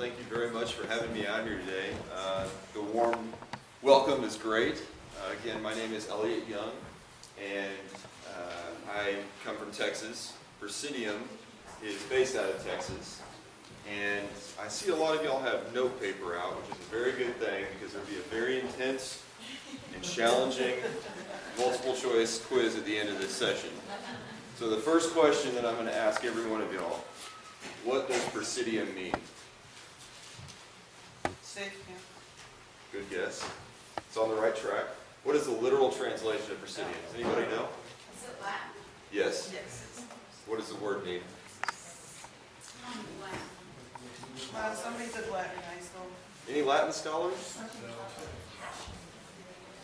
Thank you very much for having me out here today. The warm welcome is great. Again, my name is Elliot Young, and I come from Texas. Praesidium is based out of Texas, and I see a lot of y'all have note paper out, which is a very good thing because there'll be a very intense and challenging multiple choice quiz at the end of this session. So the first question that I'm going to ask every one of y'all, what does Praesidium mean? Safe camp. Good guess. It's on the right track. What is the literal translation of Praesidium? Does anybody know? Is it Latin? Yes. Yes. What does the word mean? Somebody said Latin in high school. Any Latin scholars?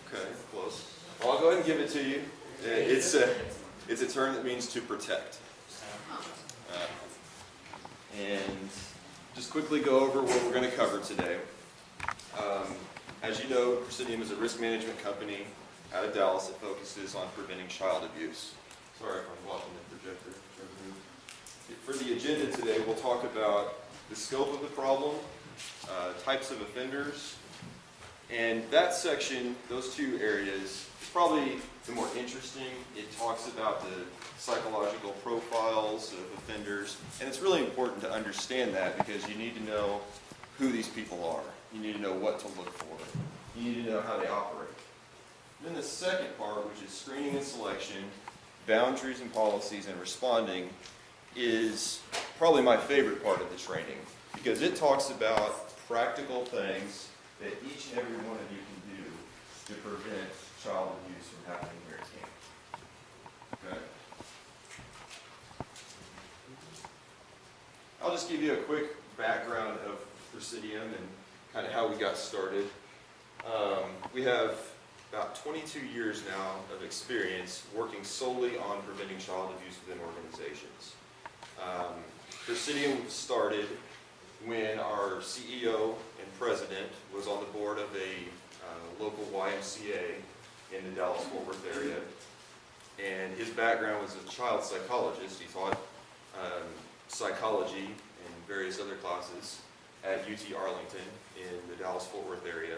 Okay, close. Well, I'll go ahead and give it to you. It's a term that means to protect. And just quickly go over what we're going to cover today. As you know, Praesidium is a risk management company out of Dallas that focuses on preventing child abuse. Sorry if I'm blocking the projector. For the agenda today, we'll talk about the scope of the problem, types of offenders, and that section, those two areas, is probably the more interesting. It talks about the psychological profiles of offenders, and it's really important to understand that because you need to know who these people are. You need to know what to look for. You need to know how they operate. Then the second part, which is screening and selection, boundaries and policies, and responding, is probably my favorite part of the training because it talks about practical things that each and every one of you can do to prevent child abuse from happening here at camp. Okay? I'll just give you a quick background of Praesidium and kind of how we got started. We have about 22 years now of experience working solely on preventing child abuse within organizations. Praesidium started when our CEO and president was on the board of a local YMCA in the Dallas-Fort Worth area. And his background was a child psychologist. He taught psychology and various other classes at UT Arlington in the Dallas-Fort Worth area.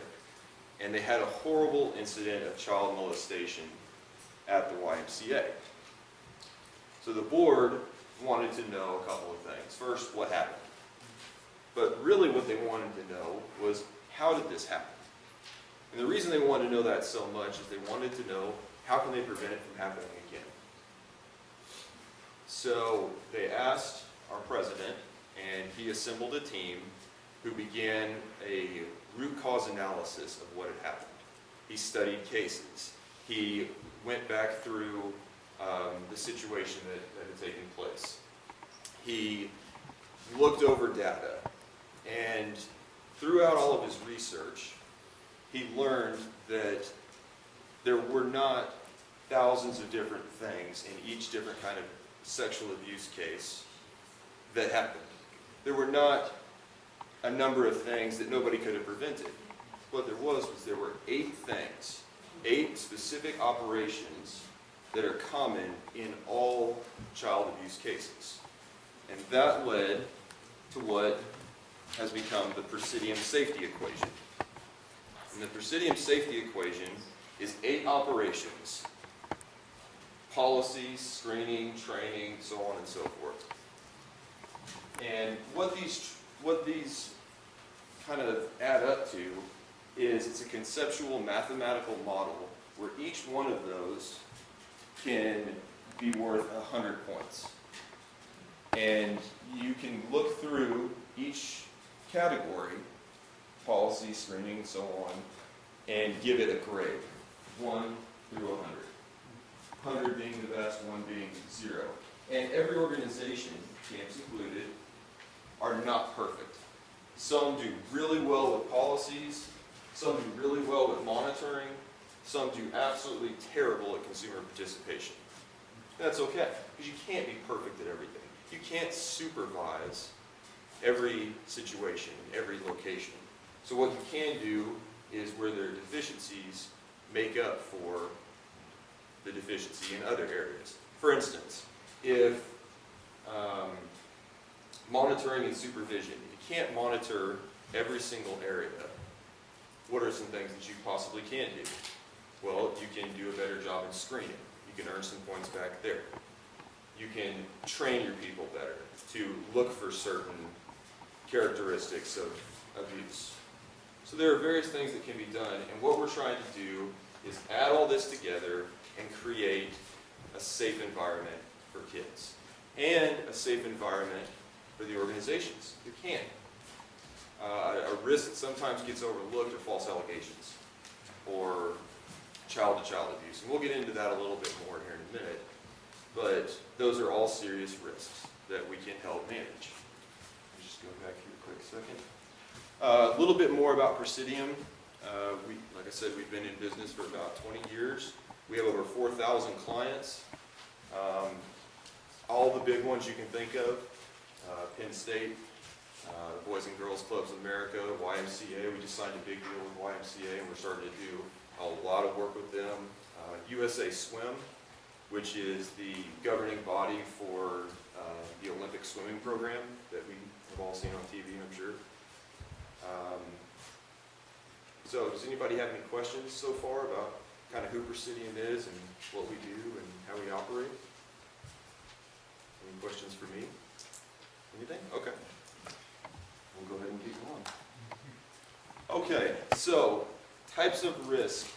And they had a horrible incident of child molestation at the YMCA. So the board wanted to know a couple of things. First, what happened? But really what they wanted to know was, how did this happen? And the reason they wanted to know that so much is they wanted to know, how can they prevent it from happening again? So they asked our president, and he assembled a team who began a root cause analysis of what had happened. He studied cases. He went back through the situation that had taken place. He looked over data, and throughout all of his research, he learned that there were not thousands of different things in each different kind of sexual abuse case that happened. There were not a number of things that nobody could have prevented. What there was there were 8 things, 8 specific operations that are common in all child abuse cases. And that led to what has become the Praesidium safety equation. And the Praesidium safety equation is 8 operations: policies, screening, training, so on and so forth. And what these kind of add up to is it's a conceptual mathematical model where each one of those can be worth 100 points. And you can look through each category, policy, screening, and so on, and give it a grade, 1 through 100. 100 being the best, 1 being 0. And every organization, camps included, are not perfect. Some do really well with policies, some do really well with monitoring, some do absolutely terrible at consumer participation. And that's okay, because you can't be perfect at everything. You can't supervise every situation, every location. So what you can do is where there are deficiencies, make up for the deficiency in other areas. For instance, if monitoring and supervision. If you can't monitor every single area, what are some things that you possibly can do? Well, you can do a better job in screening. You can earn some points back there. You can train your people better to look for certain characteristics of abuse. So there are various things that can be done, and what we're trying to do is add all this together and create a safe environment for kids and a safe environment for the organizations who can. A risk that sometimes gets overlooked are false allegations or child-to-child abuse. And we'll get into that a little bit more here in a minute. But those are all serious risks that we can help manage. Let me just go back here a quick second. A little bit more about Praesidium. Like I said, we've been in business for about 20 years. We have over 4,000 clients. All the big ones you can think of. Penn State, the Boys and Girls Clubs of America, YMCA. We just signed a big deal with YMCA, and we're starting to do a lot of work with them. USA Swim, which is the governing body for the Olympic swimming program that we have all seen on TV, I'm sure. So does anybody have any questions so far about kind of who Praesidium is and what we do and how we operate? Any questions for me? Anything? Okay. We'll go ahead and keep going. Okay, so types of risk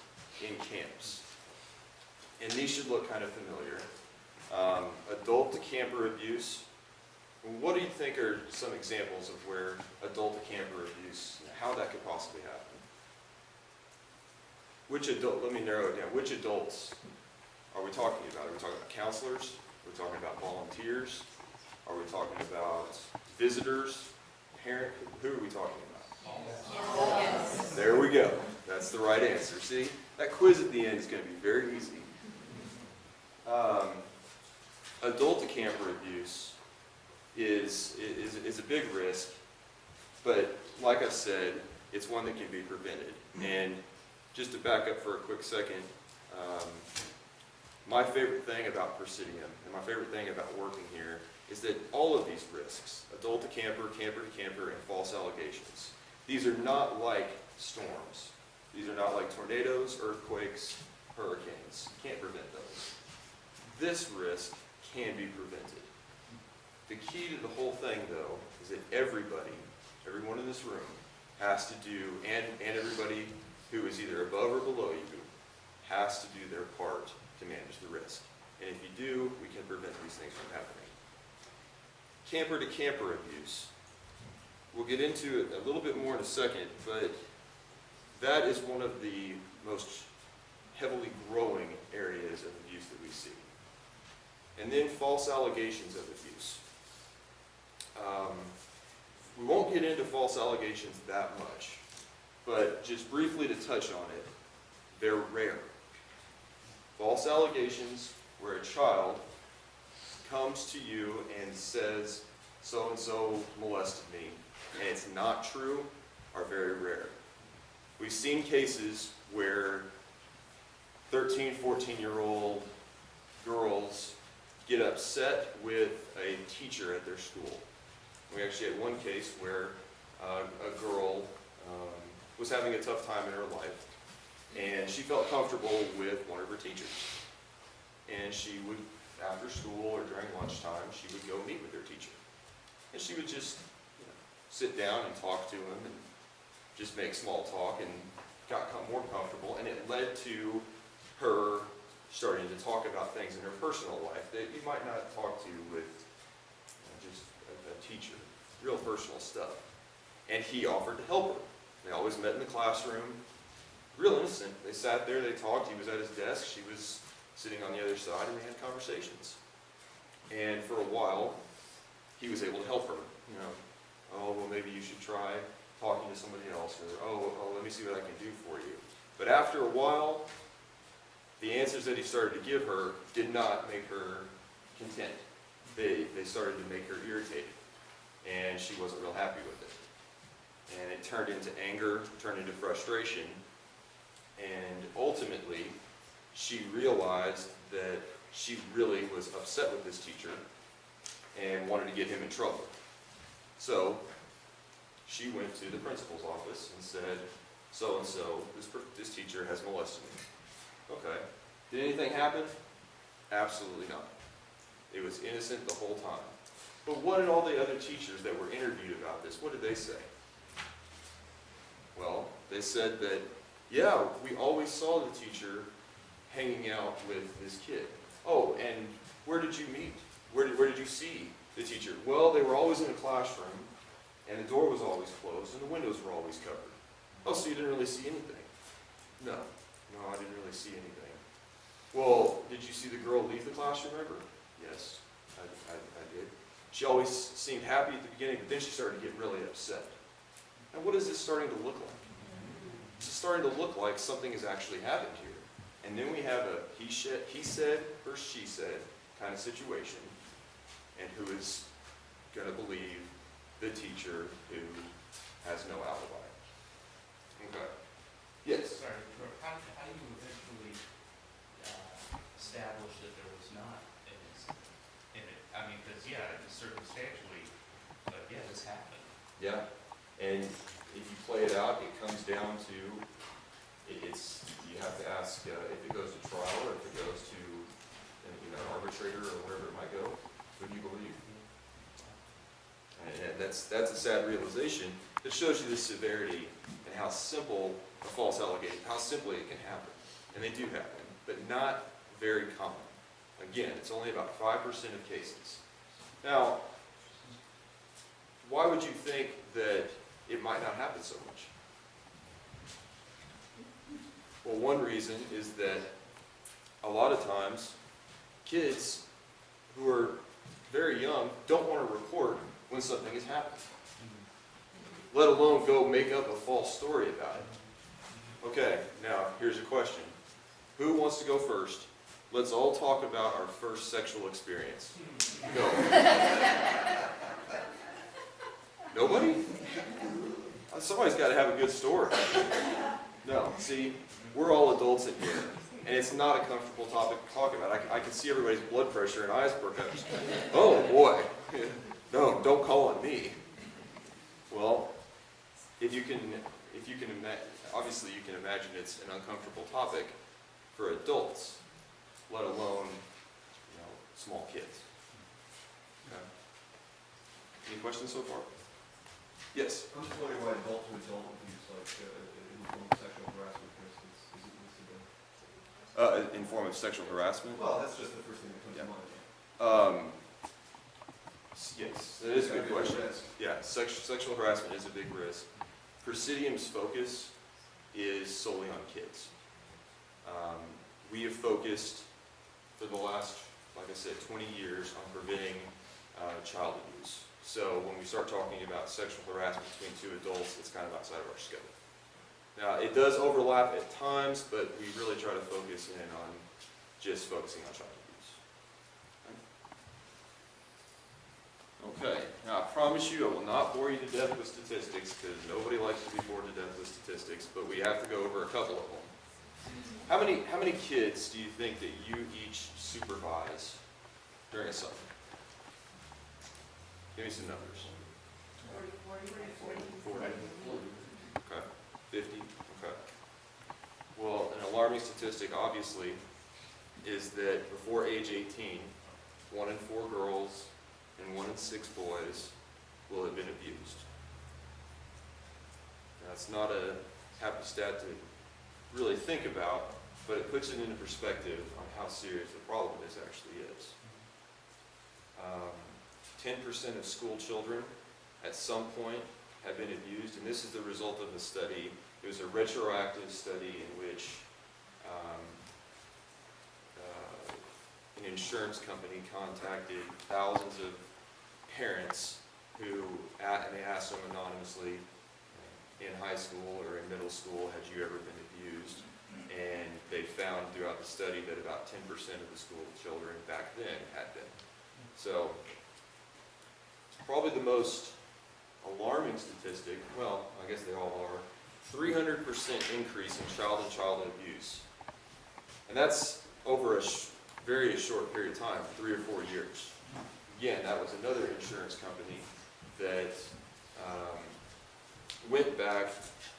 in camps. And these should look kind of familiar. Adult to camper abuse. What do you think are some examples of where adult to camper abuse, how that could possibly happen? Which adult, let me narrow it down. Which adults are we talking about? Are we talking about counselors? Are we talking about volunteers? Are we talking about visitors? Parent? Who are we talking about? Yes. There we go. That's the right answer. See, that quiz at the end is going to be very easy. Adult to camper abuse is a big risk, but like I said, it's one that can be prevented. And just to back up for a quick second, my favorite thing about Praesidium and my favorite thing about working here is that all of these risks, adult to camper, camper to camper, and false allegations, these are not like storms. These are not like tornadoes, earthquakes, hurricanes. You can't prevent those. This risk can be prevented. The key to the whole thing, though, is that everybody, everyone in this room, has to do, and everybody who is either above or below you, has to do their part to manage the risk. And if you do, we can prevent these things from happening. Camper to camper abuse. We'll get into it a little bit more in a second, but that is one of the most heavily growing areas of abuse that we see. And then false allegations of abuse. We won't get into false allegations that much, but just briefly to touch on it, they're rare. False allegations where a child comes to you and says, so-and-so molested me, and it's not true, are very rare. We've seen cases where 13, 14-year-old girls get upset with a teacher at their school. We actually had one case where a girl was having a tough time in her life, and she felt comfortable with one of her teachers. And she would, after school or during lunchtime, she would go meet with her teacher. And she would just sit down and talk to him and just make small talk, and got more comfortable, and it led to her starting to talk about things in her personal life that you might not talk to with just a teacher, real personal stuff. And he offered to help her. They always met in the classroom, real innocent. They sat there, they talked, he was at his desk, she was sitting on the other side, and they had conversations. And for a while, he was able to help her. Oh, well, maybe you should try talking to somebody else, or oh, let me see what I can do for you. But after a while, the answers that he started to give her did not make her content. They started to make her irritated, and she wasn't real happy with it. And it turned into anger, turned into frustration, and ultimately, she realized that she really was upset with this teacher and wanted to get him in trouble. So she went to the principal's office and said, so-and-so, this teacher has molested me. Okay. Did anything happen? Absolutely not. It was innocent the whole time. But what did all the other teachers that were interviewed about this, what did they say? Well, they said that, yeah, we always saw the teacher hanging out with this kid. Oh, and where did you meet? Where did you see the teacher? Well, they were always in a classroom, and the door was always closed, and the windows were always covered. Oh, so you didn't really see anything? No, I didn't really see anything. Well, did you see the girl leave the classroom ever? Yes, I did. She always seemed happy at the beginning, but then she started to get really upset. And what is this starting to look like? It's starting to look like something has actually happened here. And then we have a he said versus she said kind of situation. And who is going to believe the teacher who has no alibi? Okay. Yes? Sorry, how do you eventually establish that there was not an incident in it? I mean, because, yeah, circumstantially, but yeah, this happened. Yeah. And if you play it out, it comes down to, you have to ask if it goes to trial or if it goes to an arbitrator or wherever it might go, who do you believe? And that's a sad realization that shows you the severity and how simple a false allegation, how simply it can happen. And they do happen, but not very common. Again, it's only about 5% of cases. Now, why would you think that it might not happen so much? Well, one reason is that a lot of times kids who are very young don't want to report when something has happened, let alone go make up a false story about it. Okay, now here's a question. Who wants to go first? Let's all talk about our first sexual experience. Go. Nobody? Somebody's got to have a good story. No, see, we're all adults in here, and it's not a comfortable topic to talk about. I can see everybody's blood pressure and eyes perk up. Oh boy, no, don't call on me. Well, if you can obviously you can imagine it's an uncomfortable topic for adults, let alone, small kids. Okay. Any questions so far? Yes? I'm just wondering why adulthood don't use sexual harassment, for instance, is it listed there? In form of sexual harassment? Well, that's just the first thing that comes Yeah. to mind. Yes, that is a good question. Risk. Yeah, sexual harassment is a big risk. Praesidium's focus is solely on kids. We have focused for the last, like I said, 20 years on preventing child abuse. So when we start talking about sexual harassment between two adults, it's kind of outside of our scope. Now, it does overlap at times, but we really try to focus in on just focusing on child abuse. Okay, now I promise you I will not bore you to death with statistics because nobody likes to be bored to death with statistics, but we have to go over a couple of them. How many kids do you think that you each supervise during a summer? Give me some numbers. 40. Okay. 50. Okay. Well, an alarming statistic, obviously, is that before age 18, 1 in 4 girls and 1 in 6 boys will have been abused. That's not a happy stat to really think about, but it puts it into perspective on how serious the problem this actually is. 10% of school children at some point have been abused, and this is the result of a study. It was a retroactive study in which an insurance company contacted thousands of parents who, and they asked them anonymously in high school or in middle school, had you ever been abused? And they found throughout the study that about 10% of the school children back then had been. So, probably the most alarming statistic, well, I guess they all are, 300% increase in child abuse. And that's over a very short period of time, 3 or 4 years. Again, that was another insurance company that went back,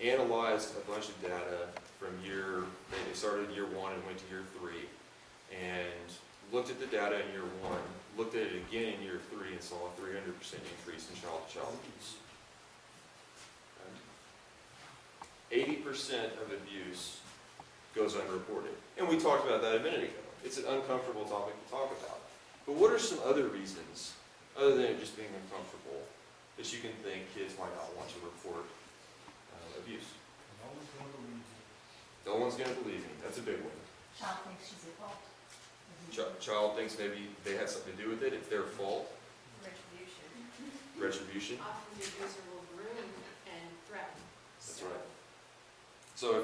analyzed a bunch of data from they started year 1 and went to year 3, and looked at the data in year 1, looked at it again in year 3, and saw a 300% increase in child-to-child abuse. 80% of abuse goes unreported. And we talked about that a minute ago. It's an uncomfortable topic to talk about. But what are some other reasons, other than it just being uncomfortable, that you can think kids might not want to report abuse? No one's going to believe me. That's a big one. Child thinks she's at fault. Child thinks maybe they had something to do with it. It's their fault. Retribution. Retribution. Often the abuser will groom and threaten. That's right. So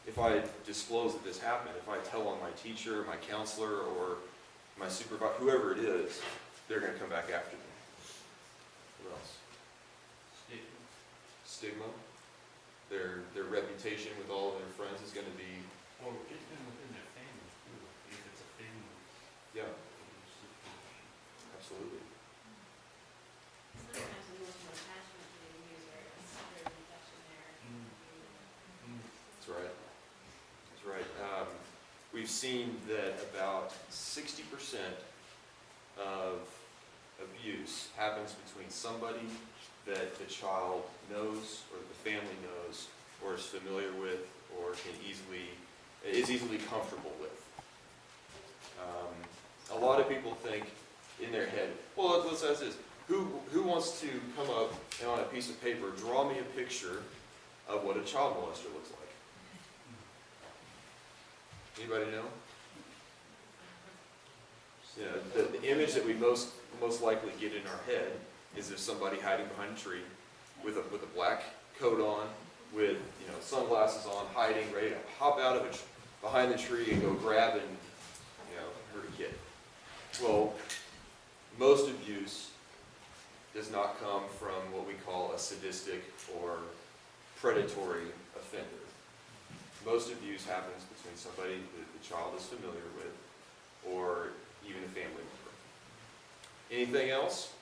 if I disclose that this happened, if I tell on my teacher, my counselor, or my supervisor, whoever it is, they're going to come back after me. What else? Stigma. Their reputation with all of their friends is going to be, Or even within their family too, if it's a family yeah, situation. absolutely. Sometimes the emotional attachment to the abuser is their rejection there. That's right. That's right. We've seen that about 60% of abuse happens between somebody that the child knows, or the family knows, or is familiar with, or is easily comfortable with. A lot of people think in their head, well, let's ask this: who wants to come up and on a piece of paper draw me a picture of what a child molester looks like? Anybody know? Yeah, the image that we most likely get in our head is of somebody hiding behind a tree with a black coat on, with sunglasses on, hiding, ready to hop out of behind the tree and go grab and hurt a kid. Well, most abuse does not come from what we call a sadistic or predatory offender. Most abuse happens between somebody that the child is familiar with, or even a family member. Anything else?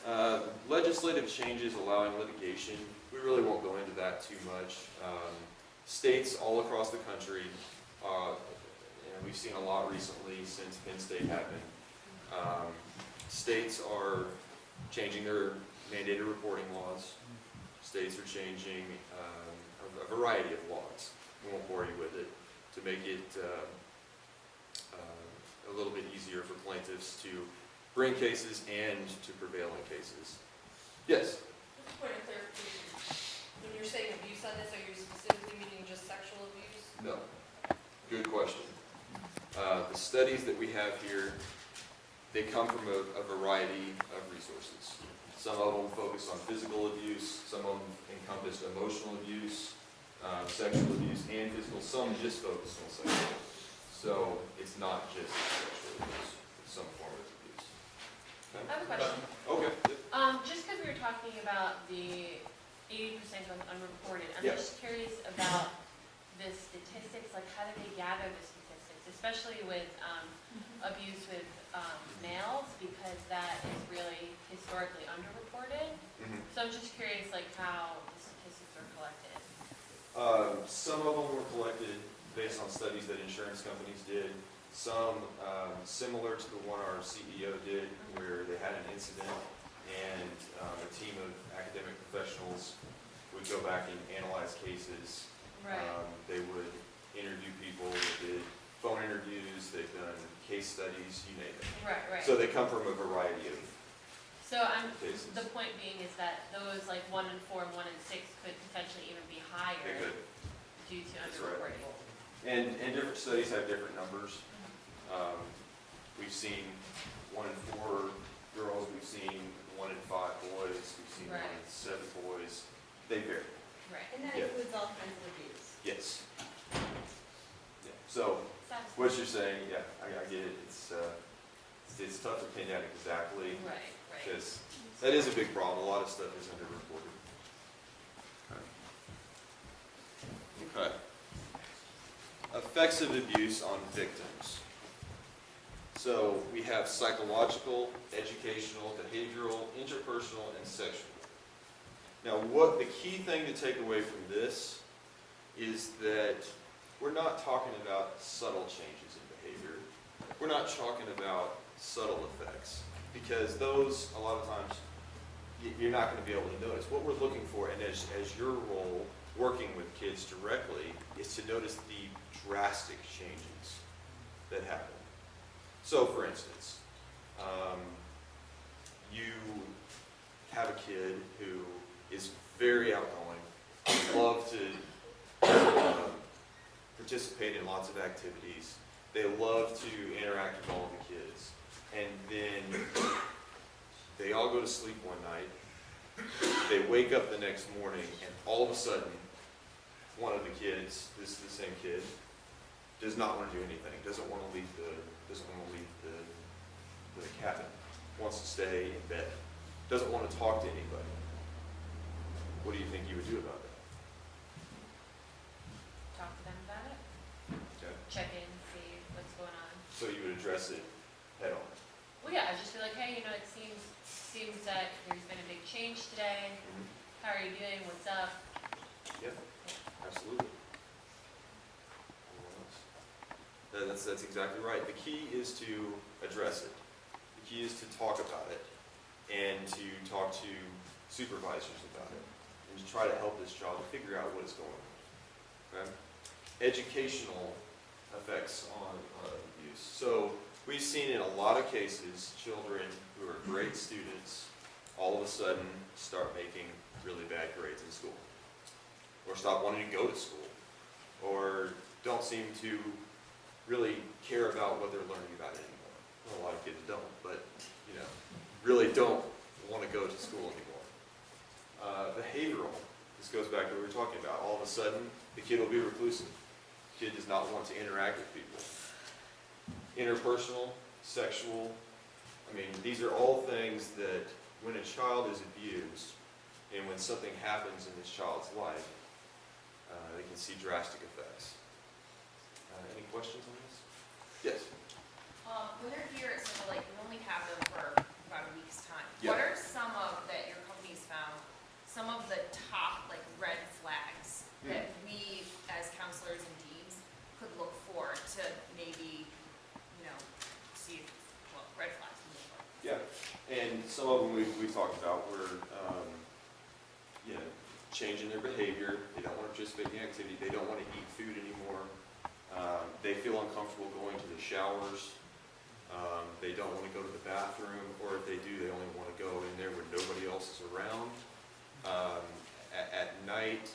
Okay. Legislative changes allowing litigation. We really won't go into that too much. States all across the country, and we've seen a lot recently since Penn State happened, states are changing their mandated reporting laws. States are changing a variety of laws. We won't bore you with it, to make it a little bit easier for plaintiffs to bring cases and to prevail in cases. Yes? Just a point of clarification. When you're saying abuse on this, are you specifically meaning just sexual abuse? No. Good question. The studies that we have here, they come from a variety of resources. Some of them focus on physical abuse, some of them encompass emotional abuse, sexual abuse, and physical. Some just focus on sexual. So it's not just sexual abuse, it's some form of abuse. Okay? I have a question. Okay. Just because we were talking about the 80% of unreported, I'm Yeah. just curious about the statistics, like how do they gather the statistics, especially with abuse with males, because that is really historically underreported. Mhm. So I'm just curious, like how the statistics are collected. Some of them were collected based on studies that insurance companies did. Some similar to the one our CEO did, where they had an incident and a team of academic professionals would go back and analyze cases. Right. They would interview people, they did phone interviews, they've done case studies, you name it. Right. So they come from a variety of So cases. the point being is that those like 1 in 4 and 1 in 6 could potentially even be They higher could. due to That's right. underreporting. And different studies have different numbers. We've seen 1 in 4 girls, we've seen 1 in 5 boys, we've seen 1 in Right. 7 boys. They vary. Right. And that Yeah. includes all kinds of abuse. Yes. Yeah. So Sounds what you're saying, yeah, I get it. It's tough to pin down exactly, right. because that is a big problem. A lot of stuff is underreported. Okay. Effects of abuse on victims. So we have psychological, educational, behavioral, interpersonal, and sexual. Now, what the key thing to take away from this is that we're not talking about subtle changes in behavior. We're not talking about subtle effects, because those, a lot of times, you're not going to be able to notice. What we're looking for, and as your role working with kids directly, is to notice the drastic changes that happen. So, for instance, you have a kid who is very outgoing, love to participate in lots of activities. They love to interact with all of the kids. And then they all go to sleep one night. They wake up the next morning, and all of a sudden, one of the kids, this is the same kid, does not want to do anything. Doesn't want to leave the cabin. Wants to stay in bed. Doesn't want to talk to anybody. What do you think you would do about that? Talk to them about it, Okay. check in, see what's going on. So you would address it head on. Well, yeah, I'd just be like, hey, you know, it seems that there's been a big change today. How are you doing? What's up? Yeah, absolutely. Anyone else? That's exactly right. The key is to address it. The key is to talk about it and to talk to supervisors about it and to try to help this child to figure out what is going on. Okay? Educational effects on abuse. So we've seen in a lot of cases children who are great students all of a sudden start making really bad grades in school, or stop wanting to go to school, or don't seem to really care about what they're learning about it anymore. Well, a lot of kids don't, but really don't want to go to school anymore. Behavioral. This goes back to what we were talking about. All of a sudden, the kid will be reclusive. The kid does not want to interact with people. Interpersonal, sexual. I mean, these are all things that when a child is abused and when something happens in this child's life, they can see drastic effects. Any questions on this? Yes. When they're here at Civil Lake, we only have them for about a week's time. Yeah. What are some of, that your company's found, some of the top red flags that we as counselors and deans could look for to maybe, see, red flags to look for? Yeah, and some of them we've talked about were, changing their behavior. They don't want to participate in the activity. They don't want to eat food anymore. They feel uncomfortable going to the showers. They don't want to go to the bathroom, or if they do, they only want to go in there when nobody else is around. At night,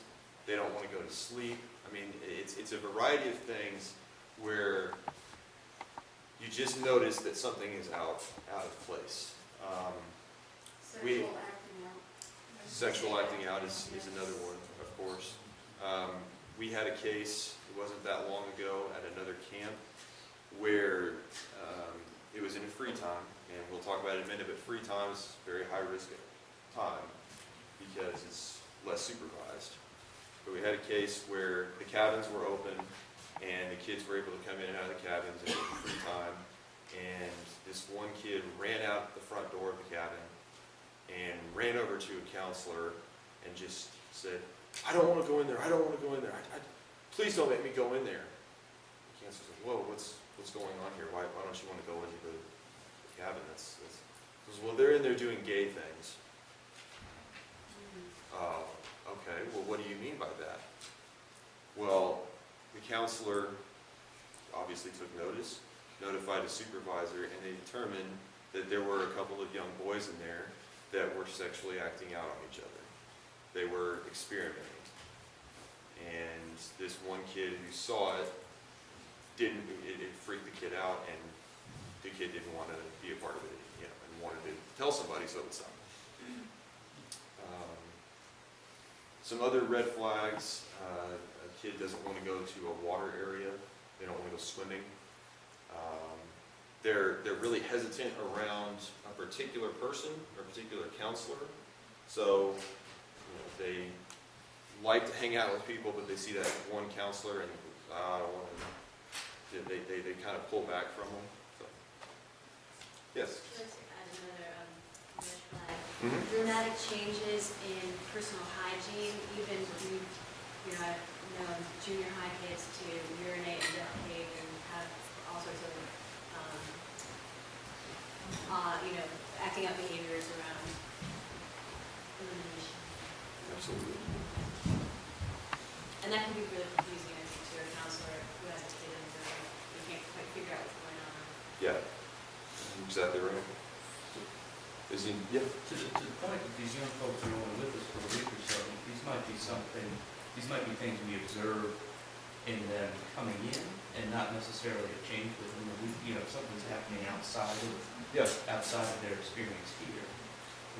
they don't want to go to sleep. I mean, it's a variety of things where you just notice that something is out of place. Sexual acting out is another one, of course. We had a case, it wasn't that long ago, at another camp where it was in free time, and we'll talk about it in a minute, but free time is very high risk time because it's less supervised. But we had a case where the cabins were open and the kids were able to come in and out of the cabins in free time, and this one kid ran out the front door of the cabin and ran over to a counselor and just said, I don't want to go in there, I don't want to go in there, please don't make me go in there. The counselor said, whoa, what's going on here? Why don't you want to go into the cabin? Because, well, they're in there doing gay things. Okay, well, what do you mean by that? Well, the counselor obviously took notice, notified a supervisor, and they determined that there were a couple of young boys in there that were sexually acting out on each other. They were experimenting. And this one kid who saw it, it freaked the kid out, and the kid didn't want to be a part of it, and wanted to tell somebody, so it would stop. Some other red flags, a kid doesn't want to go to a water area, they don't want to go swimming. They're really hesitant around a particular person or a particular counselor. So they like to hang out with people, but they see that one counselor and I don't want to. They kind of pull back from them. So, dramatic changes in personal hygiene, even I've known junior high kids to urinate and defecate and have all sorts of, acting out behaviors around elimination. Absolutely. And that can be really confusing, I think, to a counselor who has a kid in the room. You can't quite figure out what's going on. Yeah, exactly right. Is he, yeah, To the point that these young folks are only with us for a week or so, these might be things we observe in them coming in and not necessarily a change within the week, something's happening outside of their experience here.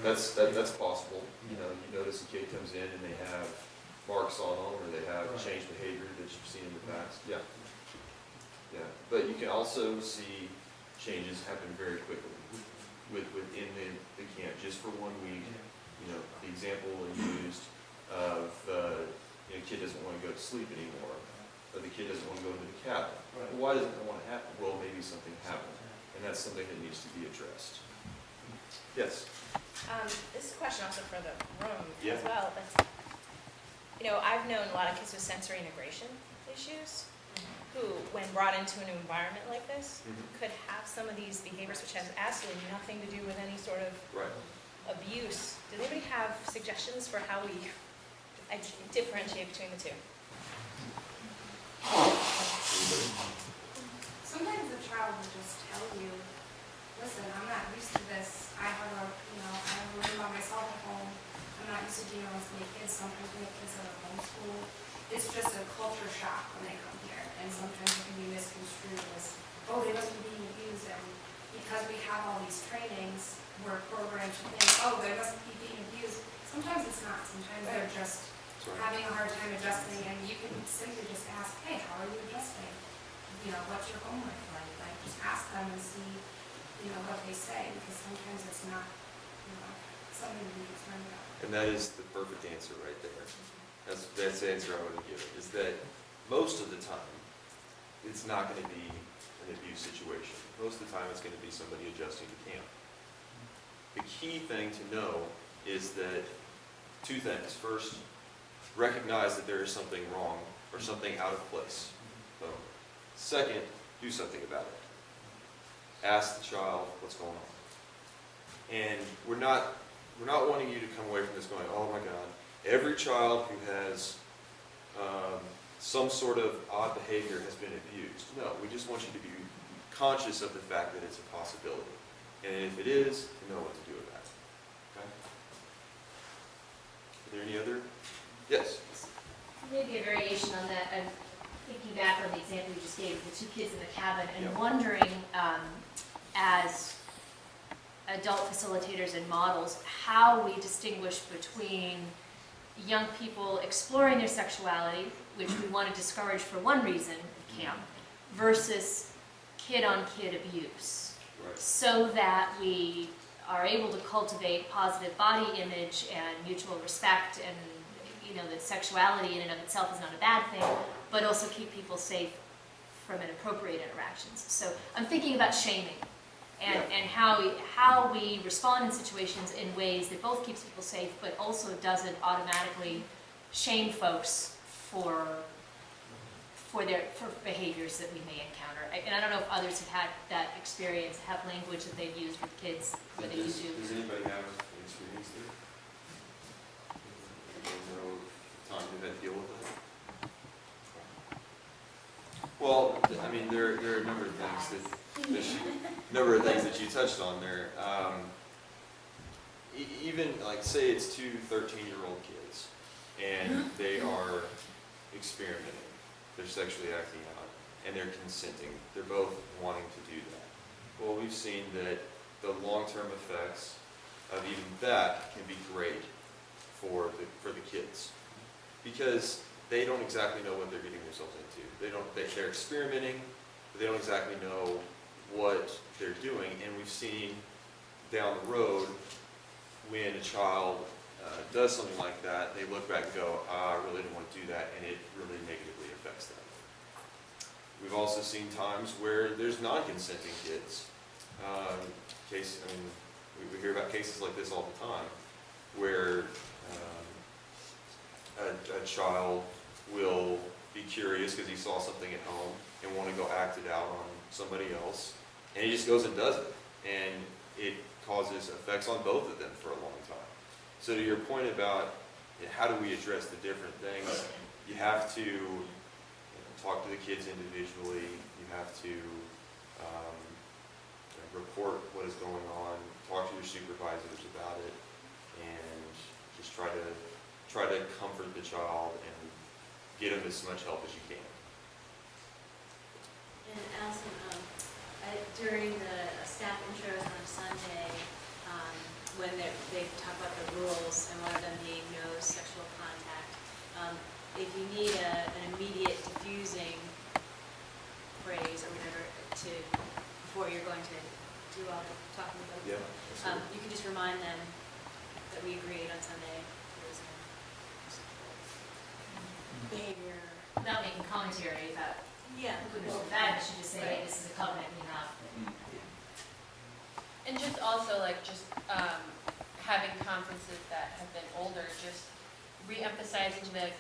that's possible. You notice a kid comes in and they have marks on them, or they have Right. changed behavior that you've seen in the past. Yeah. Yeah, but you can also see changes happen very quickly within the camp, just for 1 week. The example you used of, a kid doesn't want to go to sleep anymore, or the kid doesn't want to go into the cabin. Right. Well, why doesn't it want to happen? Well, maybe something happened, and that's something that needs to be addressed. Yes? This is a question also for the room Yeah. as well, but, I've known a lot of kids with sensory integration issues who, when brought into a new environment like this, could have some of these behaviors which has absolutely nothing to do with any sort of Right. abuse. Does anybody have suggestions for how we differentiate between the two? Anybody? Sometimes the child will just tell you, listen, I'm not used to this. I have a room by myself at home. I'm not used to dealing with many kids. Sometimes we have kids that are homeschooled. It's just a culture shock when they come here. And sometimes it can be misconstrued as, oh, they must be being abused. And because we have all these trainings, we're programmed to think, oh, they must be being abused. Sometimes it's not. Sometimes they're just That's right. having a hard time adjusting, and you can simply just ask, hey, how are you adjusting? What's your homework like? Like, just ask them and see, what they say, because sometimes it's not, something to be concerned about. And that is the perfect answer right there. That's the answer I would give it, is that most of the time, it's not going to be an abuse situation. Most of the time, it's going to be somebody adjusting to camp. The key thing to know is that 2 things. First, recognize that there is something wrong or something out of place. So, second, do something about it. Ask the child what's going on. And we're not wanting you to come away from this going, oh my God, every child who has some sort of odd behavior has been abused. No, we just want you to be conscious of the fact that it's a possibility. And if it is, you know what to do with that. Okay? Are there any other? Yes? Maybe a variation on that. I'm thinking back on the example you just gave, the 2 kids in the cabin, and Yeah. wondering, as adult facilitators and models, how we distinguish between young people exploring their sexuality, which we want to discourage for one reason at camp, versus kid-on-kid abuse, Right. so that we are able to cultivate positive body image and mutual respect, and that sexuality in and of itself is not a bad thing, but also keep people safe from inappropriate interactions. So I'm thinking about shaming and how we respond in situations in ways that both keeps people safe, but also doesn't automatically shame folks for behaviors that we may encounter. And I don't know if others have had that experience, have language that they've used with kids where they Does do. anybody have an experience there? Anybody know time they've had to deal with that? Well, I mean, there are a number of things that you touched on there. Even like, say it's 2 13-year-old kids, and they are experimenting. They're sexually acting out, and they're consenting. They're both wanting to do that. Well, we've seen that the long-term effects of even that can be great for the kids, because they don't exactly know what they're getting themselves into. They're experimenting, but they don't exactly know what they're doing. And we've seen down the road, when a child does something like that, they look back and go, I really didn't want to do that, and it really negatively affects them. We've also seen times where there's non-consenting kids. we hear about cases like this all the time, where a child will be curious because he saw something at home and want to go act it out on somebody else, and he just goes and does it, and it causes effects on both of them for a long time. So to your point about how do we address the different things, you have to talk to the kids individually, you have to report what is going on, talk to your supervisors about it, and just try to comfort the child and get them as much help as you can. And Allison, during the staff intros on Sunday, when they talk about the rules, and one of them being no sexual contact, if you need an immediate diffusing phrase or whatever before you're going to do all the talking about it, you could just remind them that we agreed on Sunday there was no behavior. Without making commentary about Yeah. goodness or bad, you should just say, hey, this is a covenant we have. And just also like having conferences that have been older, just re-emphasizing the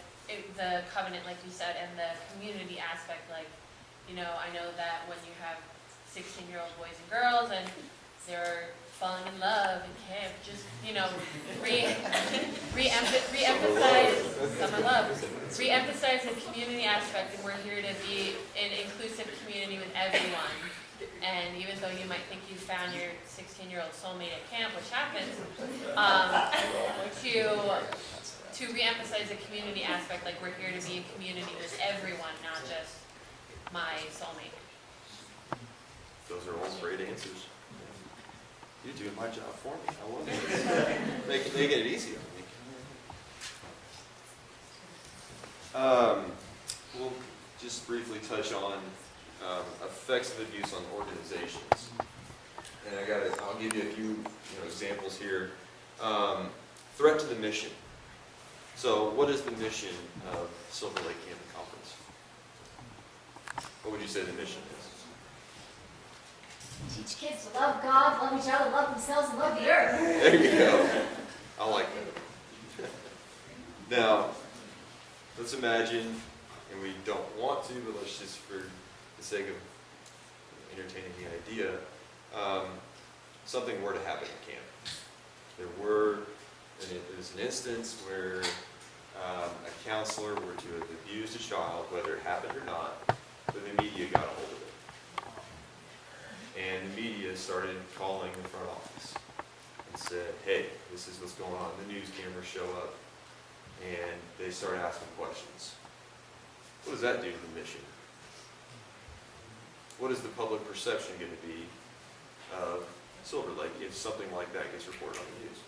covenant, like you said, and the community aspect. Like, I know that when you have 16-year-old boys and girls and they're falling in love in camp, just re-emphasize the community aspect, and we're here to be an inclusive community with everyone. And even though you might think you found your 16-year-old soulmate at camp, which happens, to re-emphasize the community aspect, like we're here to be a community with everyone, not just my soulmate. Those are all great answers. You're doing my job for me. I love it. Making it easy on me. We'll just briefly touch on effects of abuse on organizations. And I'll give you a few examples here. Threat to the mission. So what is the mission of Silver Lake Camping Conference? What would you say the mission is? Teach kids to love God, love each other, love themselves, and love the earth. There you go. I like that. Now, let's imagine, and we don't want to, but let's just for the sake of entertaining the idea, something were to happen at camp. There's an instance where a counselor were to have abused a child, whether it happened or not, but the media got a hold of it. And the media started calling the front office and said, hey, this is what's going on. The news cameras show up, and they start asking questions. What does that do to the mission? What is the public perception going to be of Silver Lake if something like that gets reported on the news?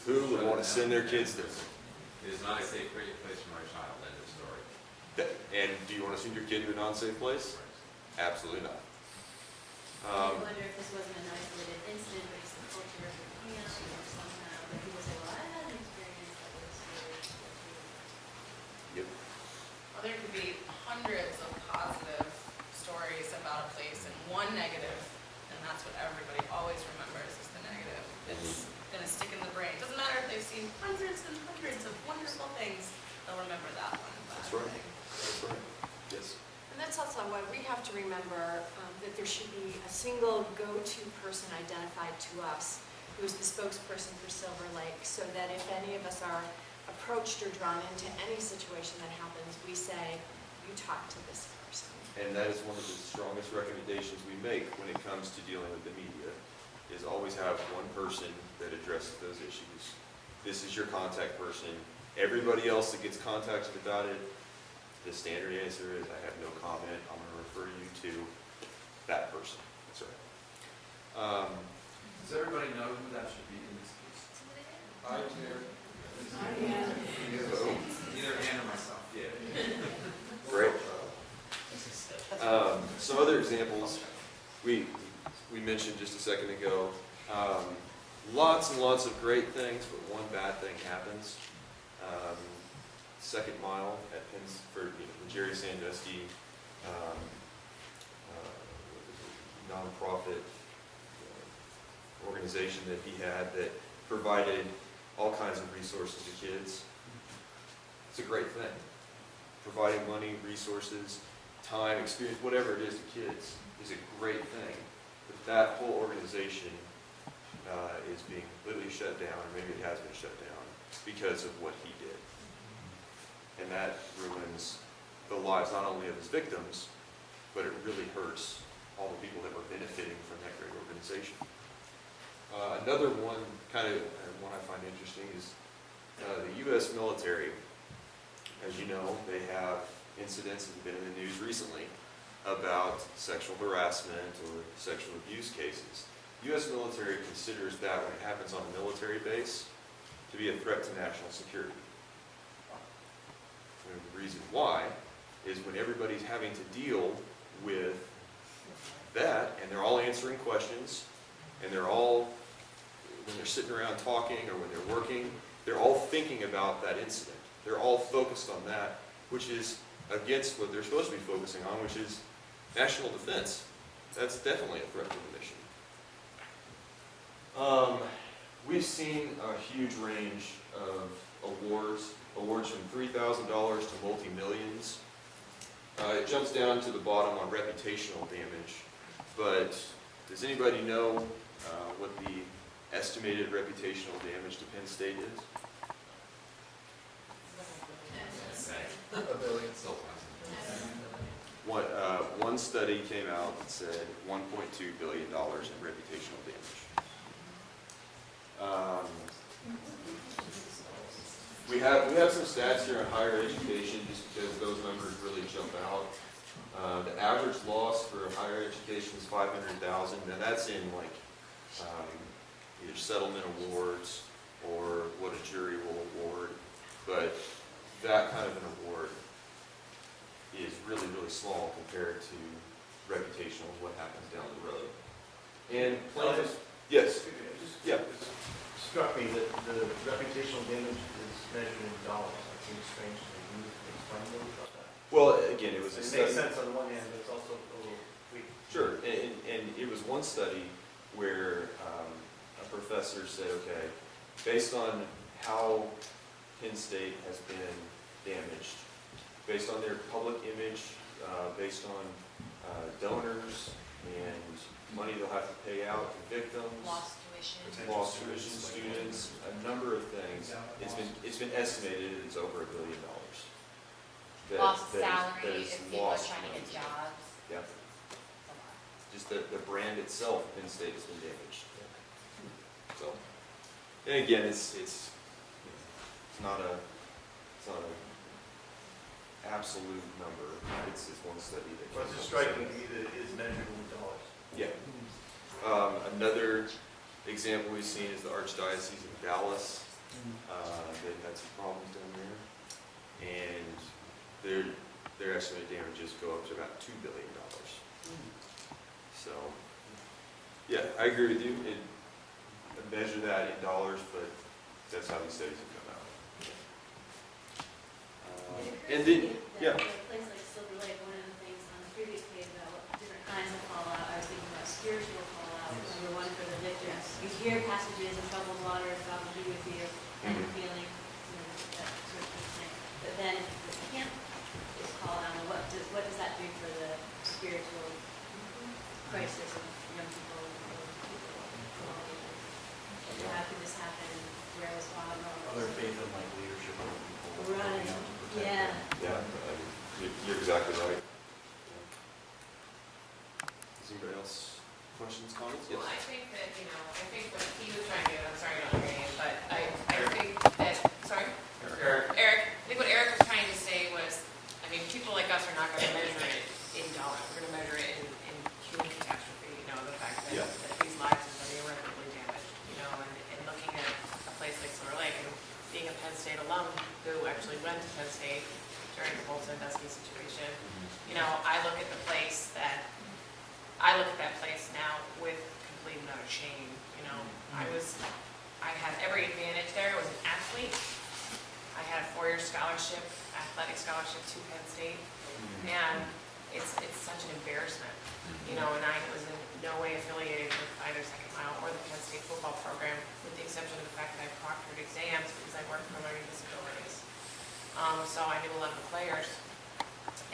Who would want to send their kids there? It is not a safe place for my child, end of story. And do you want to send your kid to a non-safe place? Absolutely not. I wonder if this wasn't an isolated incident, but it's the culture of the camp, or somehow, that people say, well, I had an experience that was serious. Yep. Well, there could be hundreds of positive stories about a place and one negative, and that's what everybody always remembers is the negative. It's going to stick in the brain. It doesn't matter if they've seen hundreds and hundreds of wonderful things, they'll remember that one. That's right. That's right. Yes. And that's also why we have to remember that there should be a single go-to person identified to us who is the spokesperson for Silver Lake, so that if any of us are approached or drawn into any situation that happens, we say, you talk to this person. And that is one of the strongest recommendations we make when it comes to dealing with the media, is always have one person that addresses those issues. This is your contact person. Everybody else that gets contacted about it, the standard answer is, I have no comment. I'm going to refer you to that person. That's right. Does everybody know who that should be in this case? I, Chair. Either Ann or myself. Yeah. Great. Some other examples we mentioned just a second ago. Lots and lots of great things, but one bad thing happens. Second Mile at Penns for the Jerry Sandusky nonprofit organization that he had that provided all kinds of resources to kids. It's a great thing. Providing money, resources, time, experience, whatever it is to kids is a great thing. But that whole organization is being completely shut down, or maybe it has been shut down, because of what he did. And that ruins the lives not only of his victims, but it really hurts all the people that were benefiting from that great organization. Another one, one I find interesting is the U.S. military. As you know, they have incidents that have been in the news recently about sexual harassment or sexual abuse cases. The U.S. military considers that when it happens on a military base to be a threat to national security. And the reason why is when everybody's having to deal with that, and they're all answering questions, and they're all, when they're sitting around talking or when they're working, they're all thinking about that incident. They're all focused on that, which is against what they're supposed to be focusing on, which is national defense. That's definitely a threat to the mission. We've seen a huge range of awards from $3,000 to multi-millions. It jumps down to the bottom on reputational damage, but does anybody know what the estimated reputational damage to Penn State is? $1 billion. One study came out that said $1.2 billion in reputational damage. We have some stats here on higher education just because those numbers really jump out. The average loss for higher education is $500,000. Now that's in either settlement awards or what a jury will award, but that kind of an award is really, really small compared to reputational, what happens down the road. And plaintiffs, yes, yeah. It struck me that the reputational damage is measured in dollars. That seems strange to me. Can you explain a little about that? Well, again, it was a It study. makes sense on the one hand, but it's also a little weak. Sure, and it was one study where a professor said, okay, based on how Penn State has been damaged, based on their public image, based on donors and money they'll have to pay out to victims, Lost tuition. lost tuition students, a number of things. It's been estimated it's over $1 billion. Lost that salary is if people are lost trying to get money. jobs. Yeah, It's a lot. just the brand itself, Penn State, has been damaged. So, and again, it's not a absolute number. It's one study that. Well, it's just striking to me that it is measured in dollars. Yeah. Another example we've seen is the Archdiocese of Dallas. They've had some problems down there, and their estimated damages go up to about $2 billion. So, yeah, I agree with you. Measure that in dollars, but that's how these studies have come out. And then, yeah. A place like Silver Lake, one of the things on the previous page about what different kinds of fallout, I was thinking about spiritual fallout, number one for the victims. You hear passages in troubled waters, God will be with you, and the feeling, that sort of thing. But then if the camp is called on, what does that do for the spiritual crisis of young people? How could this happen? Where was God? Other faith and like leadership of people. Right. Helping out to protect Yeah. them. Yeah, you're exactly right. Does anybody else questions, comments? Yes. Well, I think that, what he was trying to do, I'm sorry not hearing it, but I think that, sorry? Eric. I think what Eric was trying to say was, people like us are not going to measure it in dollars. We're going to measure it in human catastrophe, the fact that, that these lives have been irreparably damaged, and looking at a place like Silver Lake, and being a Penn State alum who actually went to Penn State during the whole Sandusky situation, I look at that place now with complete and utter shame. I had every advantage there. I was an athlete. I had a 4-year scholarship, athletic scholarship to Penn State, and it's such an embarrassment. And I was in no way affiliated with either second mile or the Penn State football program, with the exception of the fact that I proctored exams because I worked for learning disabilities. So I knew a lot of the players.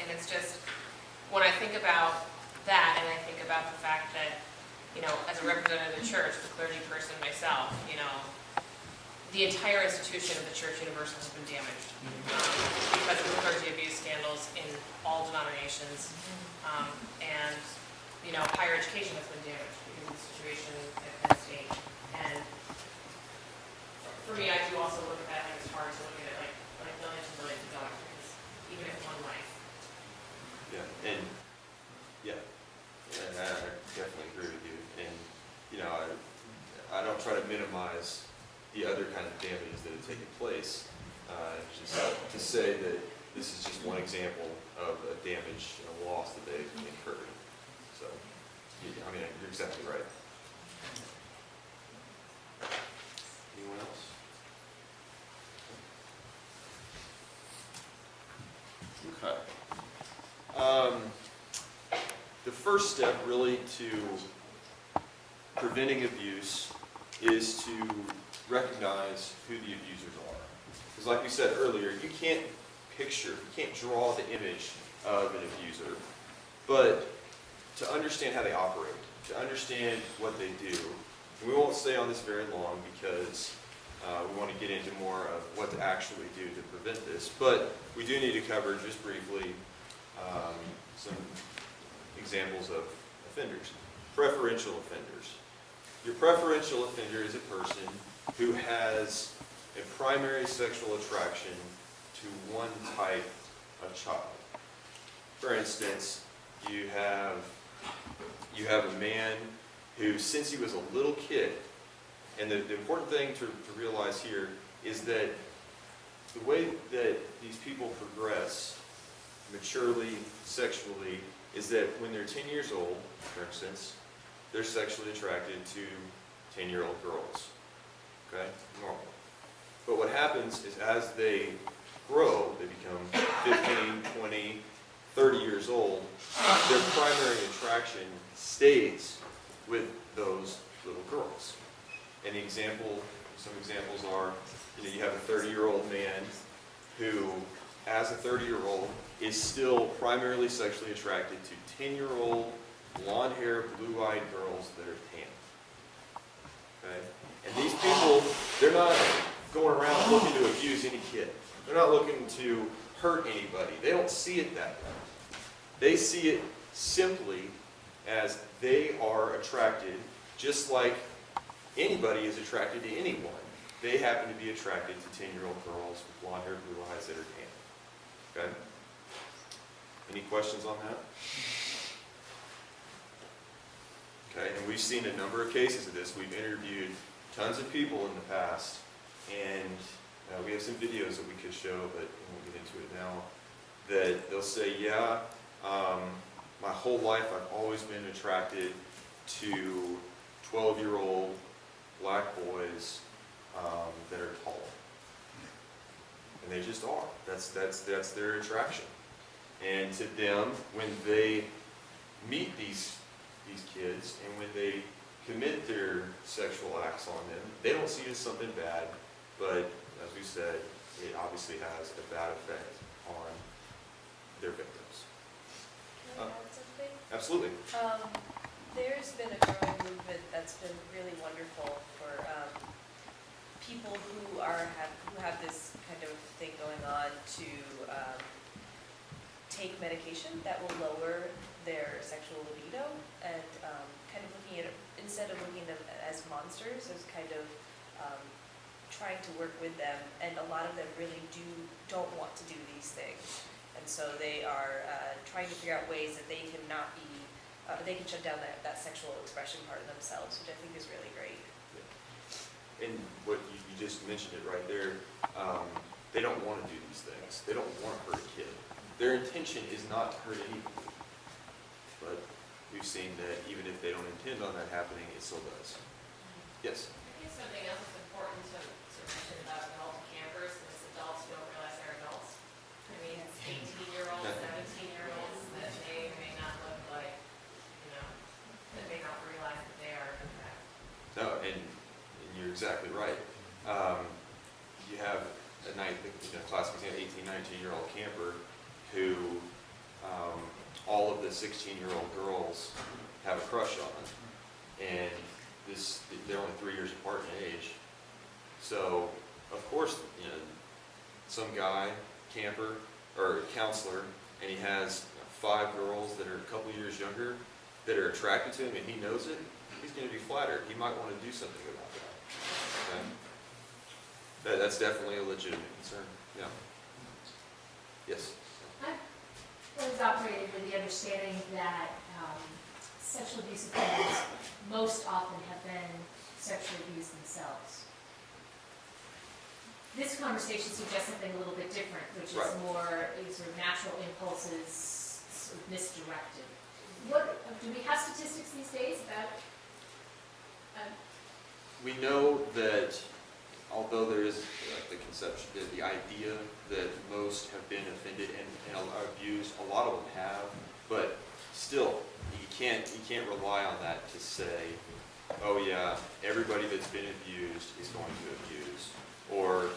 And it's just, when I think about that, and I think about the fact that, as a representative of the church, the clergy person myself, the entire institution of the Church Universal has been damaged because of the clergy abuse scandals in all denominations. And, higher education has been damaged because of the situation at Penn State. And for me, I do also look at that, like, it's hard to look at it like village and village and village, because even if one life. Yeah, and I definitely agree with you. And, I don't try to minimize the other kind of damages that have taken place. Just to say that this is just one example of a damage and a loss that they've incurred. So, you're exactly right. Anyone else? Okay. The first step really to preventing abuse is to recognize who the abusers are. Because like we said earlier, you can't draw the image of an abuser, but to understand how they operate, to understand what they do. And we won't stay on this very long because we want to get into more of what to actually do to prevent this, but we do need to cover just briefly some examples of offenders. Preferential offenders. Your preferential offender is a person who has a primary sexual attraction to one type of child. For instance, you have a man who, since he was a little kid, and the important thing to realize here is that the way that these people progress maturely, sexually, is that when they're 10 years old, for instance, they're sexually attracted to 10-year-old girls. Okay? Normal. But what happens is as they grow, they become 15, 20, 30 years old, their primary attraction stays with those little girls. And some examples are, you have a 30-year-old man who, as a 30-year-old, is still primarily sexually attracted to 10-year-old, blonde-haired, blue-eyed girls that are tan. Okay? And these people, they're not going around looking to abuse any kid. They're not looking to hurt anybody. They don't see it that way. They see it simply as they are attracted, just like anybody is attracted to anyone. They happen to be attracted to 10-year-old girls with blonde hair, blue eyes that are tan. Okay? Any questions on that? Okay, and we've seen a number of cases of this. We've interviewed tons of people in the past, and we have some videos that we could show, but we won't get into it now, that they'll say, yeah, my whole life I've always been attracted to 12-year-old black boys that are tall. And they just are. That's their attraction. And to them, when they meet these kids and when they commit their sexual acts on them, they don't see it as something bad, but as we said, it obviously has a bad effect on their victims. Can I add something? Absolutely. There's been a growing movement that's been really wonderful for people who have this kind of thing going on to take medication that will lower their sexual libido, and kind of looking at it, instead of looking at them as monsters, as kind of trying to work with them, and a lot of them really don't want to do these things, and so they are trying to figure out ways that they can not be, they can shut down that sexual expression part of themselves, which I think is really great. And what you just mentioned it right there, they don't want to do these things. They don't want to hurt a kid. Their intention is not to hurt anybody. But we've seen that even if they don't intend on that happening, it still does. Yes? I think something else that's important to mention about adult campers is adults don't realize they're adults. I mean, 18-year-olds, 17-year-olds, that they may not look like, that may not realize that they are, in fact, exactly right. You have a classic example, 18, 19-year-old camper who all of the 16-year-old girls have a crush on, and they're only 3 years apart in age. So, of course, some guy, camper, or counselor, and he has 5 girls that are a couple years younger that are attracted to him, and he knows it, he's going to be flattered. He might want to do something about that. Okay? That's definitely a legitimate concern. Yeah. Yes? I was operated with the understanding that sexual abuse offenders most often have been sexually abused themselves. This conversation suggests something a little bit different, which is more sort of natural impulses sort of misdirected. Do we have statistics these days about? We know that although there is the conception, the idea that most have been offended and abused, a lot of them have, but still, you can't rely on that to say, oh yeah, everybody that's been abused is going to abuse, or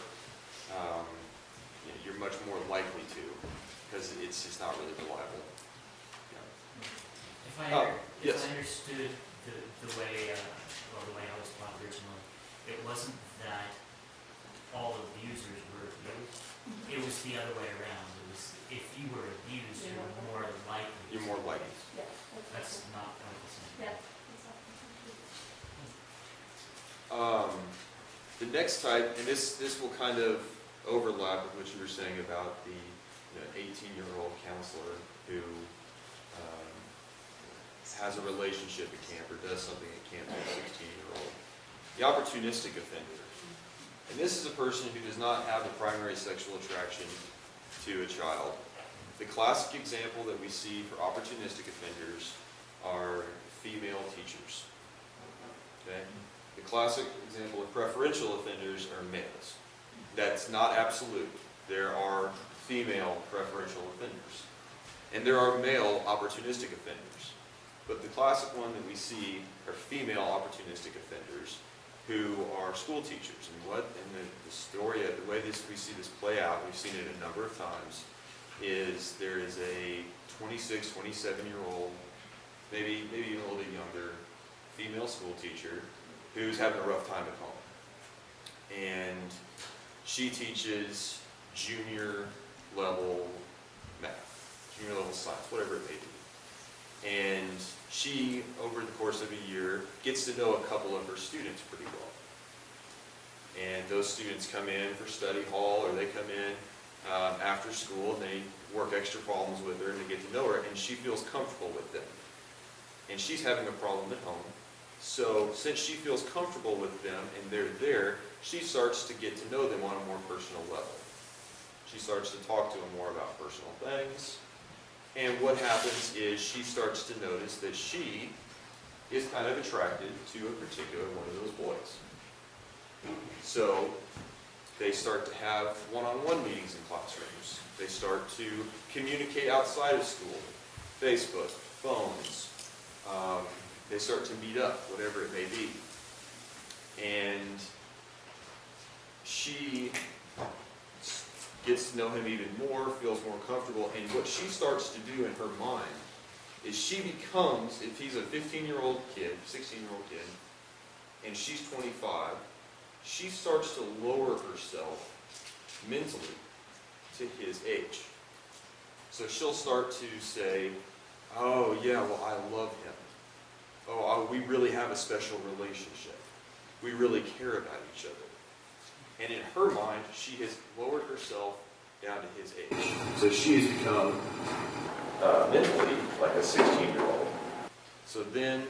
you're much more likely to, because it's just not really reliable. If I understood the way I was taught originally, it wasn't that all abusers were abused. It was the other way around. It was if you were abused, you were more likely. You're more likely. That's not quite the same. The next type, and this will kind of overlap with what you were saying about the 18-year-old counselor who has a relationship at camp or does something at camp with a 16-year-old. The opportunistic offender. And this is a person who does not have the primary sexual attraction to a child. The classic example that we see for opportunistic offenders are female teachers. Okay? The classic example of preferential offenders are males. That's not absolute. There are female preferential offenders. And there are male opportunistic offenders. But the classic one that we see are female opportunistic offenders who are school teachers. And the story, the way we see this play out, we've seen it a number of times, is there is a 26, 27-year-old, maybe even a little bit younger, female school teacher who's having a rough time at home. And she teaches junior level math, junior level science, whatever it may be. And she, over the course of a year, gets to know a couple of her students pretty well. And those students come in for study hall, or they come in after school, and they work extra problems with her, and they get to know her, and she feels comfortable with them. And she's having a problem at home. So since she feels comfortable with them and they're there, she starts to get to know them on a more personal level. She starts to talk to them more about personal things. And what happens is she starts to notice that she is kind of attracted to a particular one of those boys. So they start to have one-on-one meetings in classrooms. They start to communicate outside of school, Facebook, phones. They start to meet up, whatever it may be. And she gets to know him even more, feels more comfortable, and what she starts to do in her mind is she becomes, if he's a 15-year-old kid, 16-year-old kid, and she's 25, she starts to lower herself mentally to his age. So she'll start to say, oh yeah, well I love him. Oh, we really have a special relationship. We really care about each other. And in her mind, she has lowered herself down to his age. So she has become mentally like a 16-year-old. So then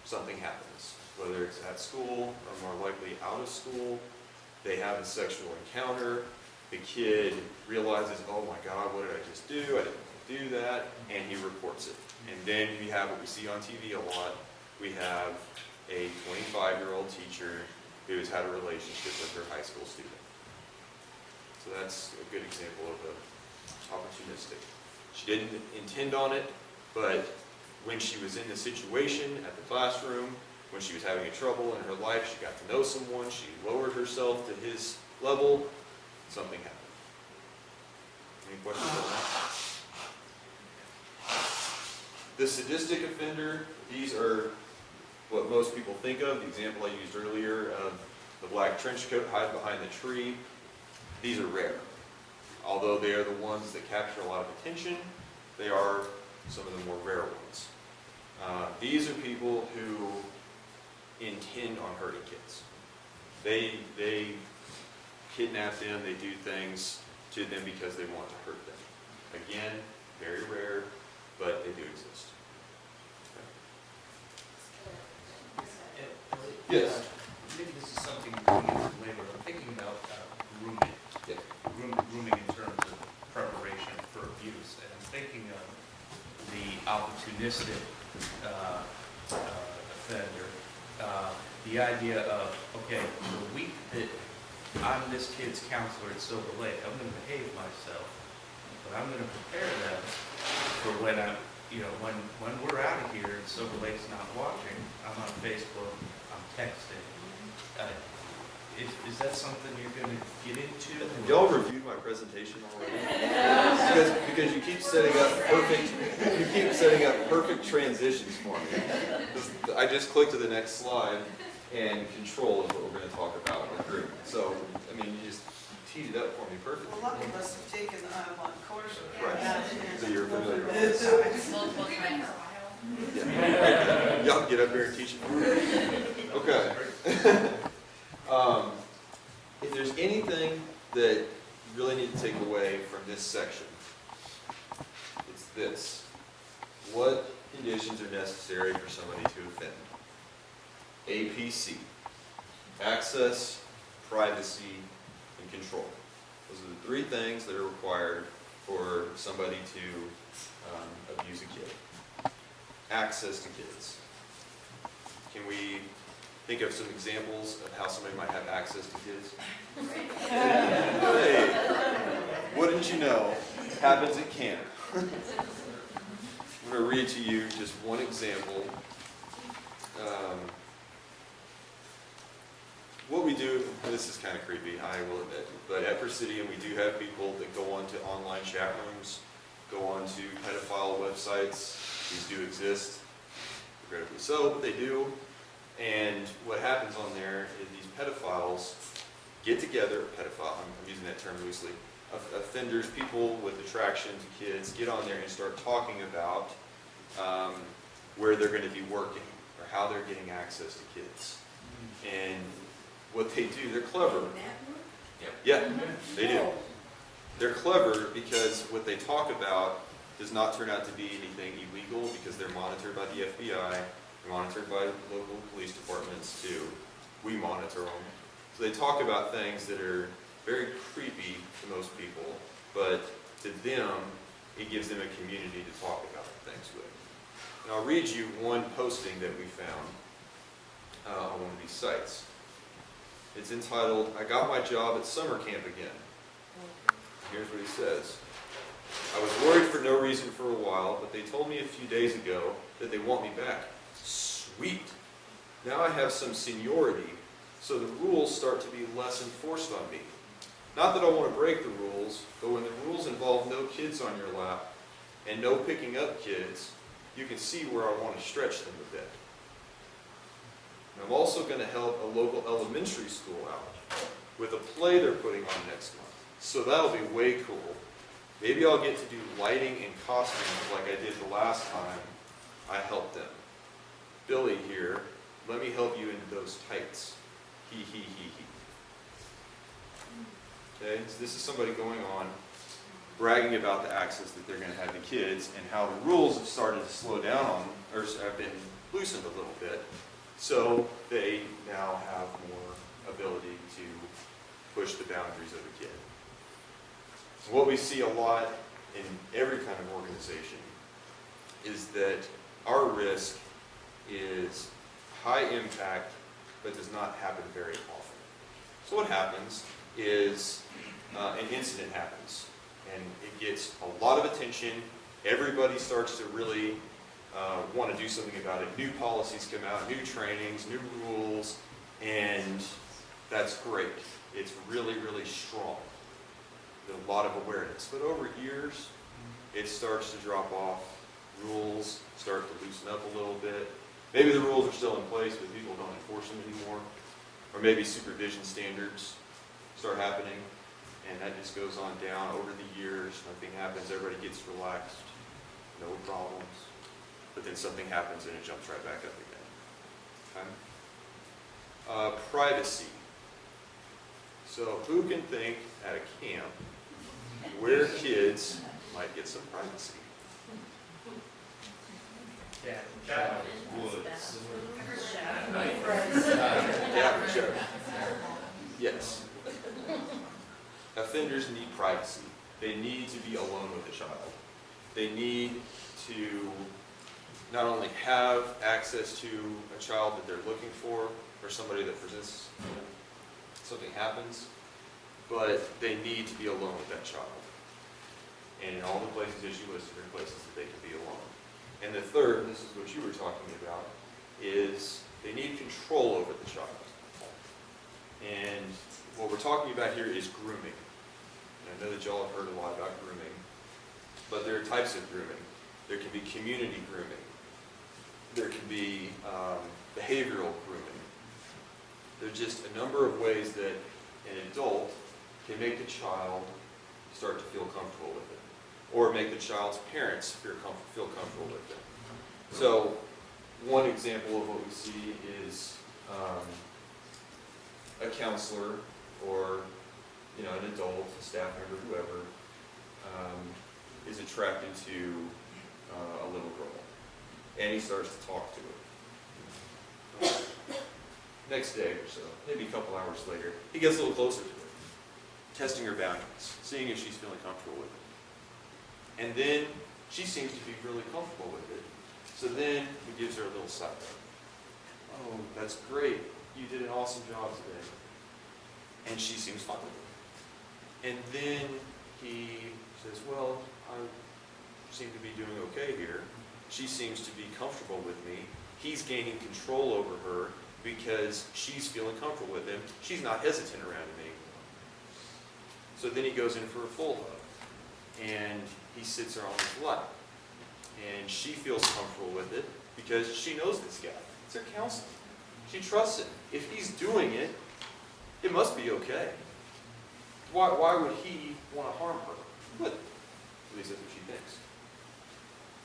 something happens, whether it's at school or more likely out of school. They have a sexual encounter. The kid realizes, oh my God, what did I just do? I didn't want to do that. And he reports it. And then we have what we see on TV a lot. We have a 25-year-old teacher who has had a relationship with her high school student. So that's a good example of opportunistic. She didn't intend on it, but when she was in the situation at the classroom, when she was having trouble in her life, she got to know someone, she lowered herself to his level, something happened. Any questions on that? The sadistic offender, these are what most people think of. The example I used earlier of the black trench coat, hide behind the tree. These are rare. Although they are the ones that capture a lot of attention, they are some of the more rare ones. These are people who intend on hurting kids. They kidnap them, they do things to them because they want to hurt them. Again, very rare, but they do exist. Okay. Yes? Maybe this is something we can use later. I'm thinking about grooming. Yeah. Grooming in terms of preparation for abuse. And I'm thinking of the opportunistic offender. The idea of, okay, the week that I'm this kid's counselor at Silver Lake, I'm going to behave myself, but I'm going to prepare them for when I'm, when we're out of here and Silver Lake's not watching, I'm on Facebook, I'm texting. Is that something you're going to get into? Have y'all reviewed my presentation already? because you keep setting up perfect transitions for me. I just click to the next slide, and control is what we're going to talk about with grooming. So, I mean, you just teed it up for me perfectly. Well, a lot of us have taken one course. Right. So you're familiar with this. Yeah. Y'all get up here and teach it. Okay. If there's anything that you really need to take away from this section, it's this. What conditions are necessary for somebody to offend? APC. Access, privacy, and control. Those are the three things that are required for somebody to abuse a kid. Access to kids. Can we think of some examples of how somebody might have access to kids? Hey, wouldn't you know, happens at camp. I'm going to read to you just one example. What we do, and this is kind of creepy, I will admit, but at Praesidium we do have people that go onto online chat rooms, go onto pedophile websites. These do exist, regrettably so, but they do. And what happens on there is these pedophiles get together, I'm using that term loosely, offenders, people with attraction to kids, get on there and start talking about where they're going to be working or how they're getting access to kids. And what they do, they're clever. Yeah, they do. They're clever because what they talk about does not turn out to be anything illegal because they're monitored by the FBI, they're monitored by local police departments too. We monitor them. So they talk about things that are very creepy to most people, but to them, it gives them a community to talk about things with. And I'll read you one posting that we found on one of these sites. It's entitled, "I got my job at summer camp again." Here's what he says. "I was worried for no reason for a while, but they told me a few days ago that they want me back. Sweet. Now I have some seniority, so the rules start to be less enforced on me. Not that I want to break the rules, but when the rules involve no kids on your lap and no picking up kids, you can see where I want to stretch them a bit. And I'm also going to help a local elementary school out with a play they're putting on next month. So that'll be way cool. Maybe I'll get to do lighting and costumes like I did the last time I helped them. Billy here, let me help you into those tights. He. Okay, so this is somebody going on, bragging about the access that they're going to have to kids and how the rules have started to slow down on, or have been loosened a little bit, so they now have more ability to push the boundaries of a kid. What we see a lot in every kind of organization is that our risk is high impact, but does not happen very often. So what happens is an incident happens, and it gets a lot of attention. Everybody starts to really want to do something about it. New policies come out, new trainings, new rules, and that's great. It's really, really strong. There's a lot of awareness. But over years, it starts to drop off. Rules start to loosen up a little bit. Maybe the rules are still in place, but people don't enforce them anymore. Or maybe supervision standards start happening, and that just goes on down over the years. Nothing happens, everybody gets relaxed, no problems. But then something happens and it jumps right back up again. Okay? Privacy. So who can think at a camp where kids might get some privacy? Woods. Yeah, sure. Yes. Offenders need privacy. They need to be alone with the child. They need to not only have access to a child that they're looking for, or somebody that presents, something happens, but they need to be alone with that child. And in all the places that you listed are places that they can be alone. And the third, and this is what you were talking about, is they need control over the child. And what we're talking about here is grooming. And I know that y'all have heard a lot about grooming, but there are types of grooming. There can be community grooming. There can be behavioral grooming. There's just a number of ways that an adult can make the child start to feel comfortable with it, or make the child's parents feel comfortable with it. So one example of what we see is a counselor or an adult, a staff member, whoever, is attracted to a little girl, and he starts to talk to her. Next day or so, maybe a couple hours later, he gets a little closer to her, testing her boundaries, seeing if she's feeling comfortable with it. And then she seems to be really comfortable with it. So then he gives her a little side note. Oh, that's great. You did an awesome job today. And she seems fine with it. And then he says, well, I seem to be doing okay here. She seems to be comfortable with me. He's gaining control over her because she's feeling comfortable with him. She's not hesitant around me. So then he goes in for a full hug. And he sits her on his lap. And she feels comfortable with it because she knows this guy. It's her counselor. She trusts him. If he's doing it, it must be okay. Why would he want to harm her? But at least that's what she thinks.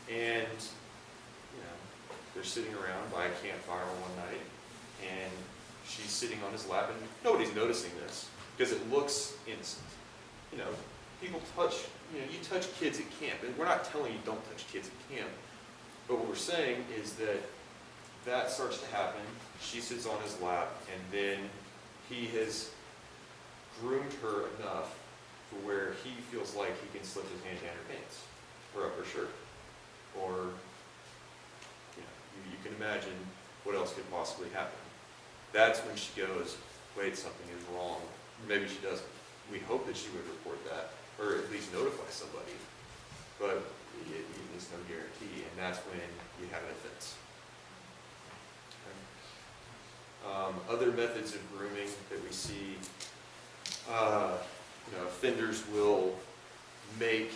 And, they're sitting around by a campfire one night, and she's sitting on his lap, and nobody's noticing this because it looks innocent. People touch, you touch kids at camp, and we're not telling you don't touch kids at camp, but what we're saying is that starts to happen. She sits on his lap, and then he has groomed her enough to where he feels like he can slip his hand down her pants, or up her shirt, or, you can imagine what else could possibly happen. That's when she goes, wait, something is wrong. Or maybe she doesn't. We hope that she would report that, or at least notify somebody. But there's no guarantee, and that's when you have an offense. Okay. Other methods of grooming that we see, offenders will make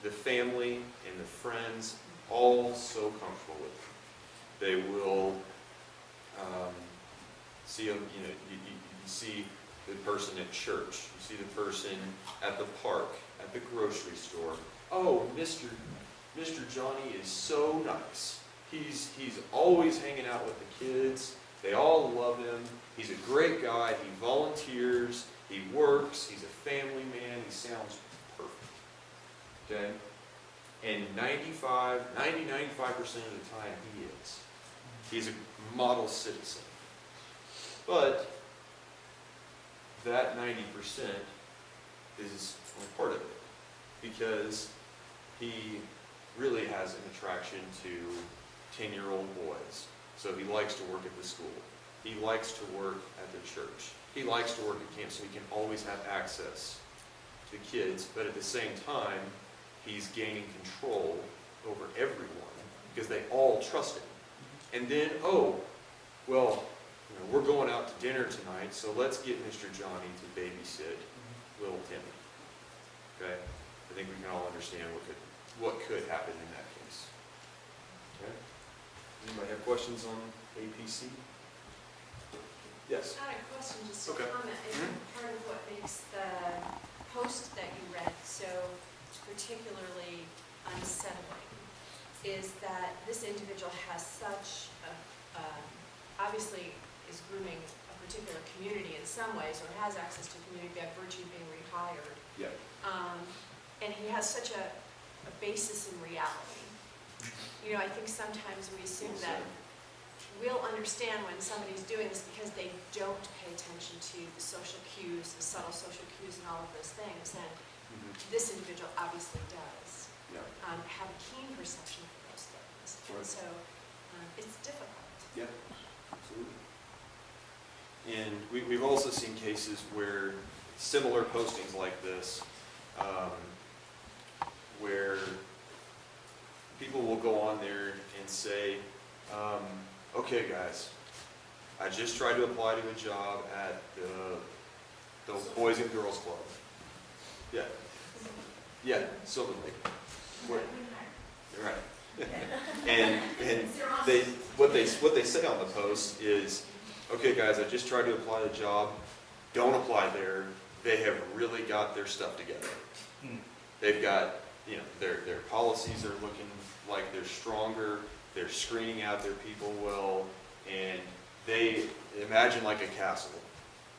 the family and the friends all so comfortable with them. They will see them, you see the person at church, you see the person at the park, at the grocery store. Oh, Mr. Johnny is so nice. He's always hanging out with the kids. They all love him. He's a great guy. He volunteers. He works. He's a family man. He sounds perfect. Okay? And 95% of the time he is. He's a model citizen. But that 90% is only part of it, because he really has an attraction to 10-year-old boys. So he likes to work at the school. He likes to work at the church. He likes to work at camp so he can always have access to kids, but at the same time, he's gaining control over everyone because they all trust him. And then, oh, well, you know, we're going out to dinner tonight, so let's get Mr. Johnny to babysit little Timmy. Okay? I think we can all understand what could happen in that case. Okay? Anybody have questions on APC? Yes? I had a question, just a Okay. comment. And part of what makes the post that you read so particularly unsettling is that this individual has such obviously is grooming a particular community in some ways, or has access to community by virtue of being rehired. Yeah. And he has such a basis in reality. You know, I think sometimes we assume that we'll understand when somebody's doing this because they don't pay attention to the social cues, the subtle social cues and all of those things. And this individual obviously does have a keen perception for those things. And so it's difficult. Yeah, absolutely. And we've also seen cases where similar postings like this, where people will go on there and say, okay guys, I just tried to apply to a job at the Boys and Girls Club. Yeah. Yeah, Silver Lake. Right. And what they say on the post is, okay guys, I just tried to apply to a job. Don't apply there. They have really got their stuff together. They've got, you know, their policies are looking like they're stronger. They're screening out their people well, and they imagine like a castle.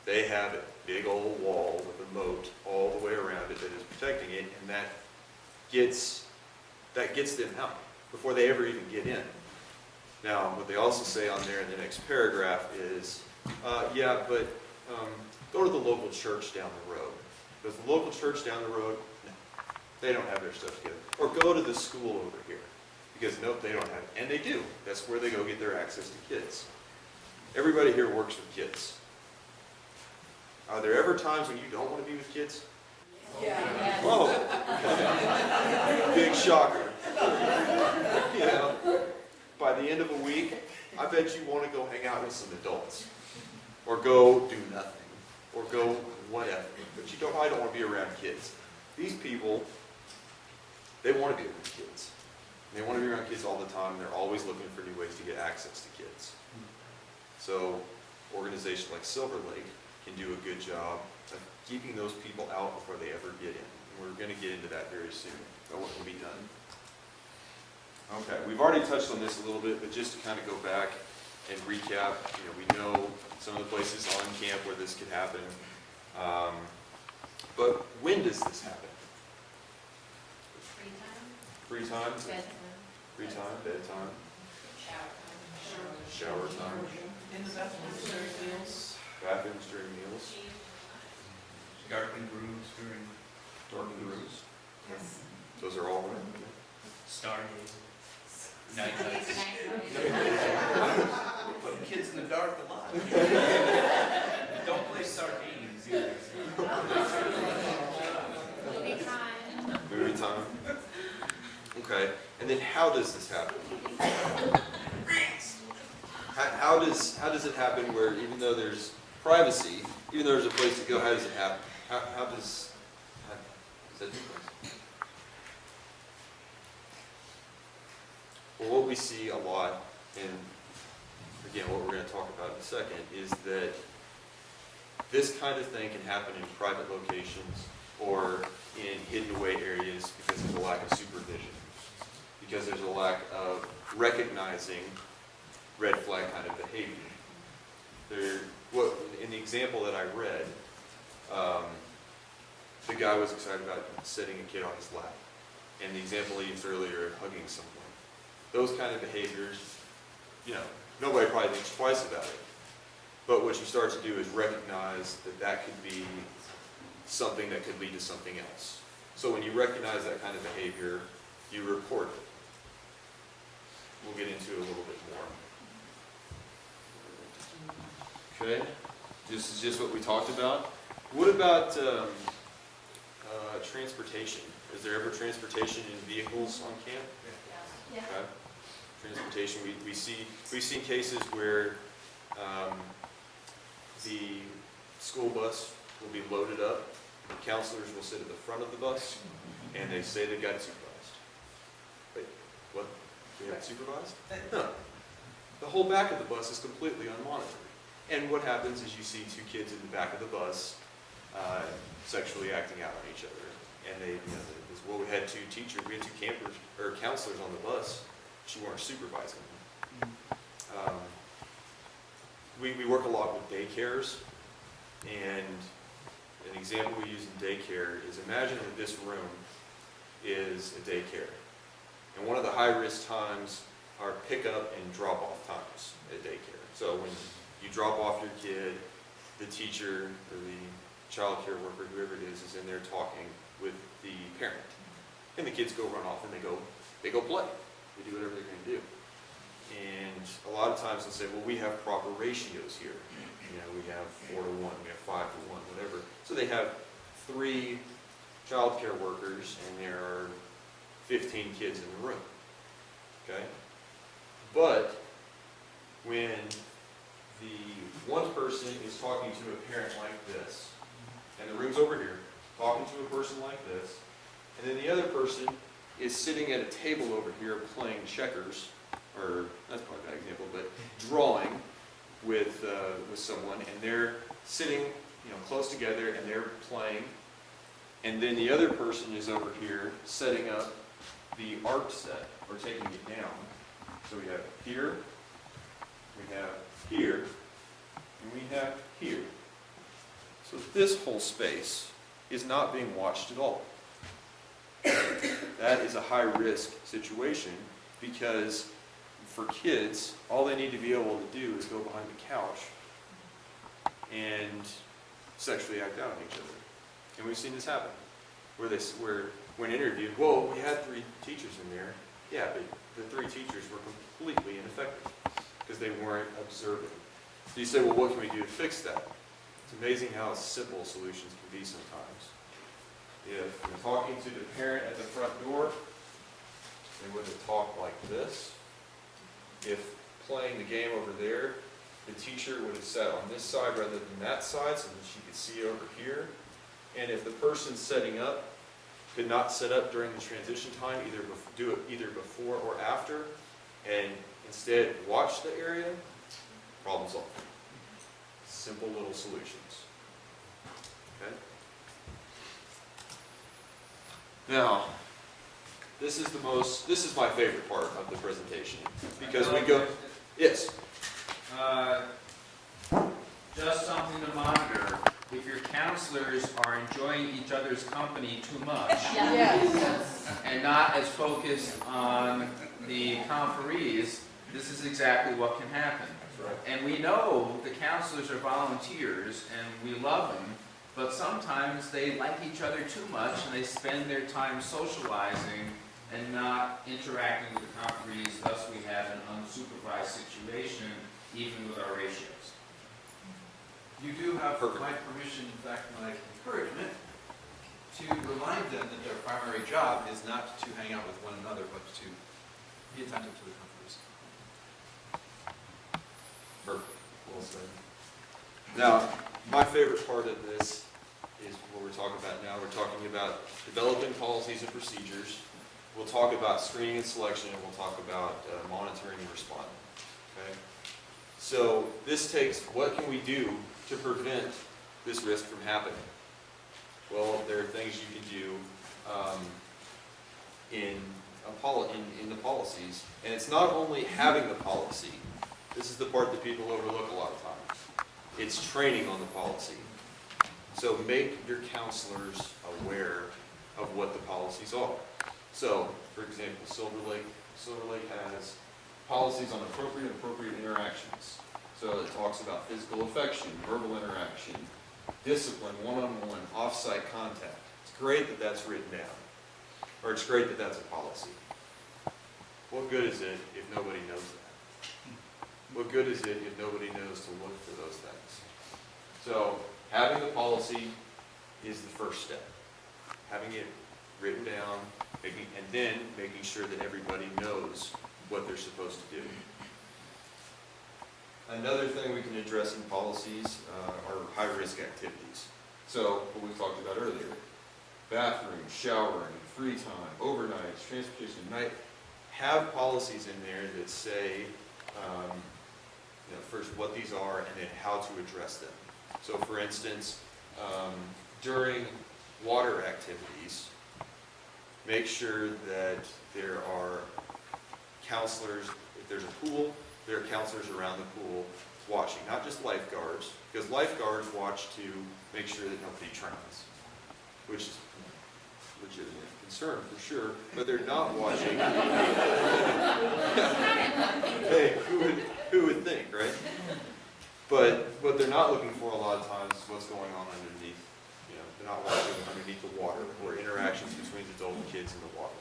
They have a big old wall with a moat all the way around it that is protecting it, and that gets them out before they ever even get in. Now, what they also say on there in the next paragraph is, yeah, but go to the local church down the road. Because the local church down the road, no, they don't have their stuff together. Or go to the school over here. Because nope, they don't have it. And they do. That's where they go get their access to kids. Everybody here works with kids. Are there ever times when you don't want to be with kids? Yeah. Oh, big shocker. You know, by the end of a week, I bet you want to go hang out with some adults. Or go do nothing. Or go whatever. But you probably don't want to be around kids. These people, they want to be around kids. They want to be around kids all the time. They're always looking for new ways to get access to kids. So organizations like Silver Lake can do a good job of keeping those people out before they ever get in. And we're going to get into that very soon, about what can be done. Okay, we've already touched on this a little bit, but just to kind of go back and recap, you know, we know some of the places on camp where this could happen. But when does this happen? Free time? Free time, bedtime, shower time, In the bathrooms during meals. bathrooms during meals, Darkened rooms during darkened rooms. Yes. Those are all right. stargazing, night lights. We're putting kids in the dark a lot. Don't play sardines either. Movie time. Okay, and then how does this happen? How does it happen where even though there's privacy, even though there's a place to go, how does it happen? How does that take place? Well, what we see a lot, and again, what we're going to talk about in a second, is that this kind of thing can happen in private locations or in hidden away areas because there's a lack of supervision, because there's a lack of recognizing red flag kind of behavior. In the example that I read, the guy was excited about setting a kid on his lap. And the example he used earlier of hugging someone. Those kind of behaviors, you know, nobody probably thinks twice about it. But what you start to do is recognize that that could be something that could lead to something else. So when you recognize that kind of behavior, you report it. We'll get into it a little bit more. Okay, this is just what we talked about. What about transportation? Is there ever transportation in vehicles on camp? Yeah. Okay. transportation. We've seen cases where the school bus will be loaded up, counselors will sit at the front of the bus, and they say they got supervised. Wait, what? We haven't supervised? No. The whole back of the bus is completely unmonitored. And what happens is you see two kids in the back of the bus sexually acting out on each other. And they, well, we had two counselors on the bus. She weren't supervising them. We work a lot with daycares, and an example we use in daycare is imagine that this room is a daycare. And one of the high-risk times are pick-up and drop-off times at daycare. So when you drop off your kid, the teacher or the child care worker, whoever it is in there talking with the parent. And the kids go run off and they go play. They do whatever they're going to do. And a lot of times they'll say, well, we have proper ratios here. We have 4 to 1, we have 5 to 1, whatever. So they have 3 child care workers and there are 15 kids in the room. Okay? But when the one person is talking to a parent like this, and the room's over here, talking to a person like this, and then the other person is sitting at a table over here playing checkers, or that's probably a bad example, but drawing with someone, and they're sitting close together and they're playing, and then the other person is over here setting up the art set, or taking it down. So we have here, we have here, and we have here. So this whole space is not being watched at all. That is a high-risk situation because for kids, all they need to be able to do is go behind the couch and sexually act out on each other. And we've seen this happen, where when interviewed, whoa, we had 3 teachers in there. Yeah, but the 3 teachers were completely ineffective because they weren't observing. So you say, well, what can we do to fix that? It's amazing how simple solutions can be sometimes. If you're talking to the parent at the front door, they would have talked like this. If playing the game over there, the teacher would have sat on this side rather than that side so that she could see over here. And if the person setting up could not set up during the transition time, do it either before or after, and instead watch the area, problem solved. Simple little solutions. Okay? Now, this is my favorite part of the presentation because we go, yes. Just something to monitor. If your counselors are enjoying each other's company too much and not as focused on the conferees, this is exactly what can happen. And we know the counselors are volunteers and we love them, but sometimes they like each other too much and they spend their time socializing and not interacting with the conferees. Thus we have an unsupervised situation even with our ratios. You do have my permission, in fact, my encouragement, to remind them that their primary job is not to hang out with one another, but to be attentive to the conferees. Perfect. Well said. Now, my favorite part of this is what we're talking about now. We're talking about developing policies and procedures. We'll talk about screening and selection, and we'll talk about monitoring and responding. Okay? So this takes, what can we do to prevent this risk from happening? Well, there are things you can do in the policies, and it's not only having the policy. This is the part that people overlook a lot of times. It's training on the policy. So make your counselors aware of what the policies are. So, for example, Silver Lake has policies on appropriate interactions. So it talks about physical affection, verbal interaction, discipline, one-on-one, off-site contact. It's great that that's written down, or it's great that that's a policy. What good is it if nobody knows that? What good is it if nobody knows to look for those things? So having the policy is the first step. Having it written down, and then making sure that everybody knows what they're supposed to do. Another thing we can address in policies are high-risk activities. So, what we talked about earlier, bathroom, showering, free time, overnights, transportation, night, have policies in there that say, first what these are and then how to address them. So for instance, during water activities, make sure that there are counselors. If there's a pool, there are counselors around the pool watching, not just lifeguards, because lifeguards watch to make sure that nobody drowns, which is a legitimate concern for sure, but they're not watching. Hey, who would think, right? But what they're not looking for a lot of times is what's going on underneath. They're not watching underneath the water or interactions between adult kids in the water.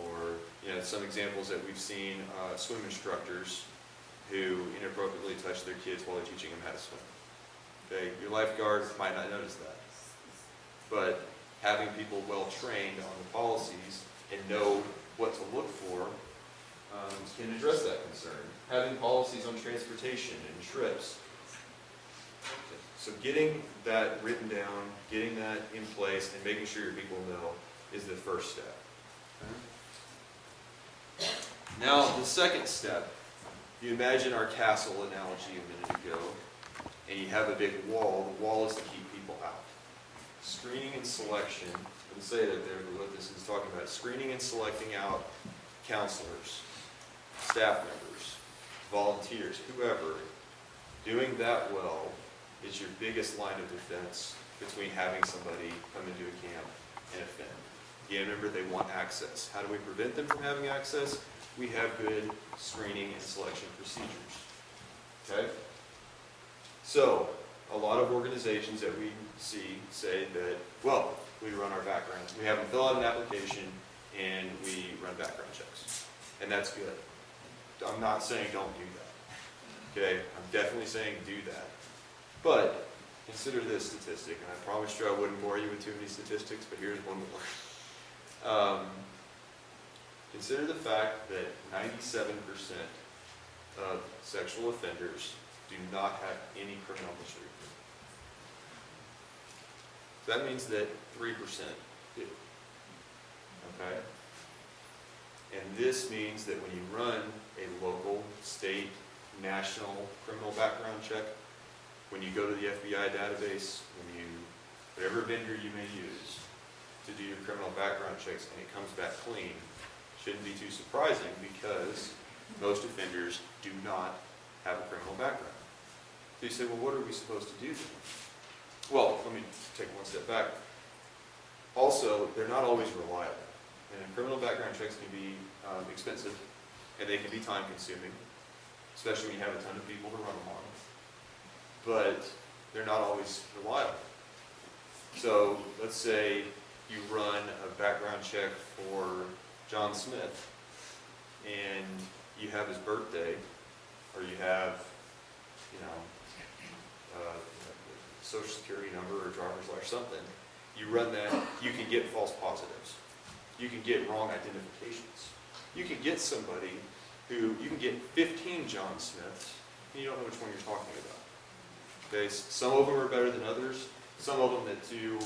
Or, some examples that we've seen, swim instructors who inappropriately touch their kids while they're teaching them how to swim. Okay, your lifeguard might not notice that. But having people well trained on the policies and know what to look for can address that concern. Having policies on transportation and trips. So getting that written down, getting that in place, and making sure your people know is the first step. Okay? Now, the second step, you imagine our castle analogy a minute ago, and you have a big wall. The wall is to keep people out. Screening and selection, I didn't say that there, but what this is talking about, screening and selecting out counselors, staff members, volunteers, whoever, doing that well is your biggest line of defense between having somebody come into a camp and offend. Again, remember, they want access. How do we prevent them from having access? We have good screening and selection procedures. Okay? So, a lot of organizations that we see say that, well, we run our backgrounds. We have them fill out an application and we run background checks. And that's good. I'm not saying don't do that. Okay? I'm definitely saying do that. But consider this statistic, and I promised you I wouldn't bore you with too many statistics, but here's one more. Consider the fact that 97% of sexual offenders do not have any criminal history. So that means that 3% do. Okay? And this means that when you run a local, state, national criminal background check, when you go to the FBI database, whatever vendor you may use to do your criminal background checks, and it comes back clean, shouldn't be too surprising because most offenders do not have a criminal background. So you say, well, what are we supposed to do then? Well, let me take one step back. Also, they're not always reliable. And criminal background checks can be expensive, and they can be time-consuming, especially when you have a ton of people to run them on. But they're not always reliable. So let's say you run a background check for John Smith, and you have his birthday, or you have, social security number or driver's license, something. You run that, you can get false positives. You can get wrong identifications. You can get somebody you can get 15 John Smiths, and you don't know which one you're talking about. Okay, some of them are better than others. Some of them that do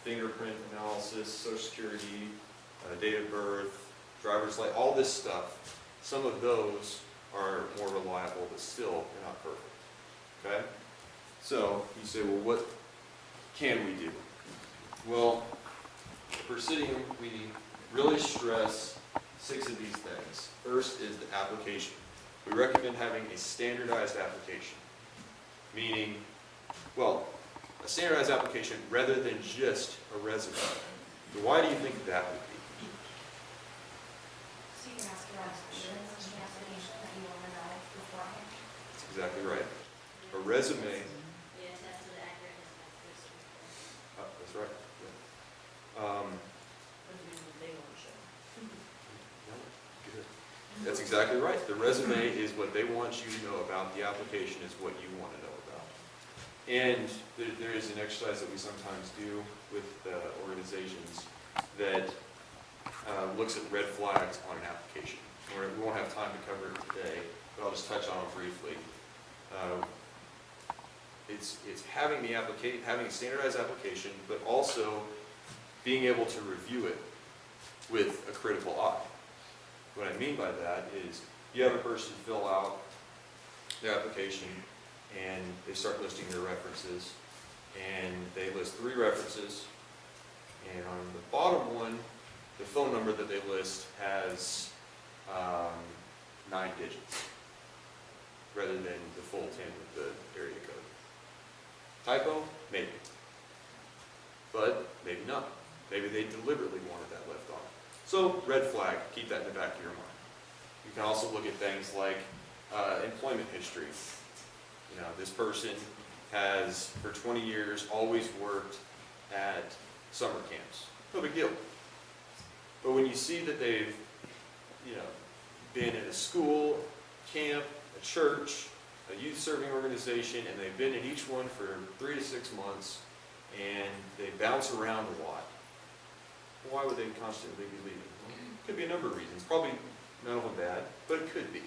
fingerprint analysis, social security, date of birth, driver's license, all this stuff. Some of those are more reliable, but still they're not perfect. Okay? So you say, well, what can we do? Well, at Praesidium, we really stress 6 of these things. First is the application. We recommend having a standardized application, meaning, well, a standardized application rather than just a resume. Why do you think that would be? So you can ask your questions in the application that you want to know beforehand. That's exactly right. A resume. Yeah, test of the accurateness of this. That's right. Yeah. That's exactly right. The resume is what they want you to know about. The application is what you want to know about. And there is an exercise that we sometimes do with organizations that looks at red flags on an application. We won't have time to cover it today, but I'll just touch on it briefly. It's having having a standardized application, but also being able to review it with a critical eye. What I mean by that is you have a person fill out their application and they start listing their references, and they list 3 references, and on the bottom one, the phone number that they list has 9 digits rather than the full 10 with the area code. Typo? Maybe. But maybe not. Maybe they deliberately wanted that left on. So, red flag, keep that in the back of your mind. You can also look at things like employment history. You know, this person has, for 20 years, always worked at summer camps. No big deal. But when you see that they've, you know, been at a school, camp, a church, a youth serving organization, and they've been in each one for 3 to 6 months, and they bounce around a lot, why would they constantly be leaving? Well, could be a number of reasons. Probably none of them bad, but it could be.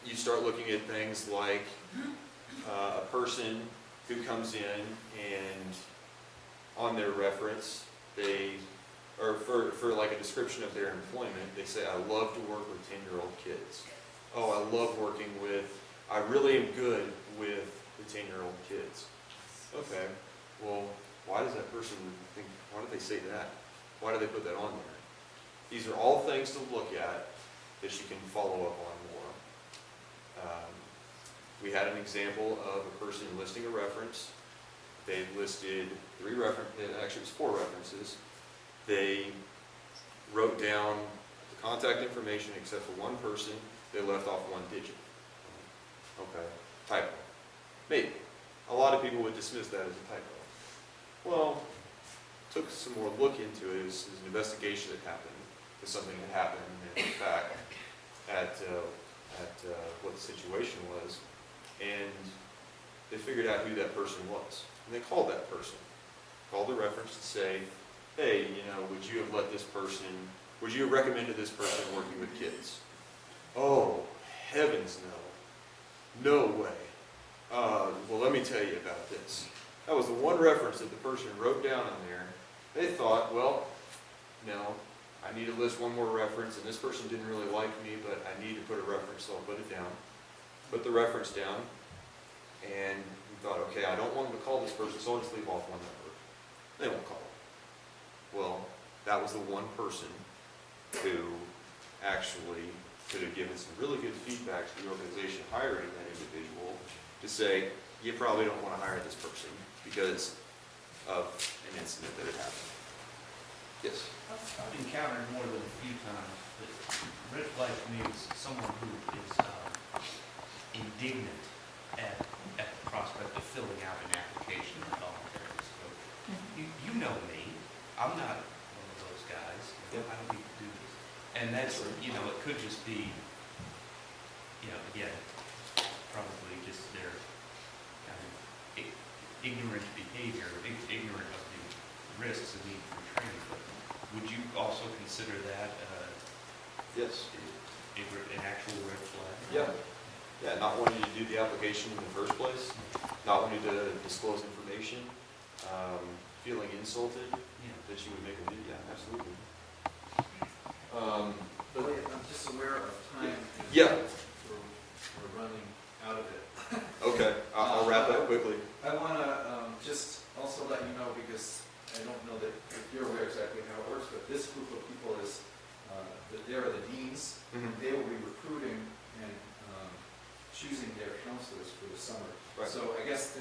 You start looking at things like a person who comes in and on their reference, or for like a description of their employment, they say, I love to work with 10-year-old kids. Oh, I love working with, I really am good with the 10-year-old kids. Okay, well, why does that person think, why did they say that? Why did they put that on there? These are all things to look at that you can follow up on more. We had an example of a person listing a reference. They listed 3 references, actually it was 4 references. They wrote down the contact information except for one person. They left off 1 digit. Okay, typo. Maybe. A lot of people would dismiss that as a typo. Well, took some more look into it. It was an investigation that happened. It was something that happened, and they looked back at what the situation was, and they figured out who that person was. And they called that person. Called the reference to say, hey, you know, would you have recommended this person working with kids? Oh, heavens no. No way. Well, let me tell you about this. That was the one reference that the person wrote down on there. They thought, well, no, I need to list one more reference, and this person didn't really like me, but I need to put a reference, so I'll put it down. Put the reference down, and we thought, okay, I don't want them to call this person, so I'll just leave off 1 number. They won't call them. Well, that was the one person who actually could have given some really good feedback to the organization hiring that individual to say, you probably don't want to hire this person because of an incident that had happened. Yes? I've encountered more than a few times that red flag to me is someone who is indignant at the prospect of filling out an application in a voluntary disclosure. You know me. I'm not one of those guys. I don't need to do this. And that's, you know, it could just be, you know, again, probably just their kind of ignorant behavior, ignorant of the risks of need for training. But would you also consider that yes, an actual red flag? Yeah. Yeah, not wanting to do the application in the first place, not wanting to disclose information, feeling insulted that you would make a video. Yeah, absolutely. Elliot, I'm just aware of time. Yeah. We're running out of it. Okay, I'll wrap up quickly. I want to just also let you know, because I don't know that if you're aware exactly how it works, but this group of people is, there are the deans. Mhm. They will be recruiting and choosing their counselors for the summer. Right. So I guess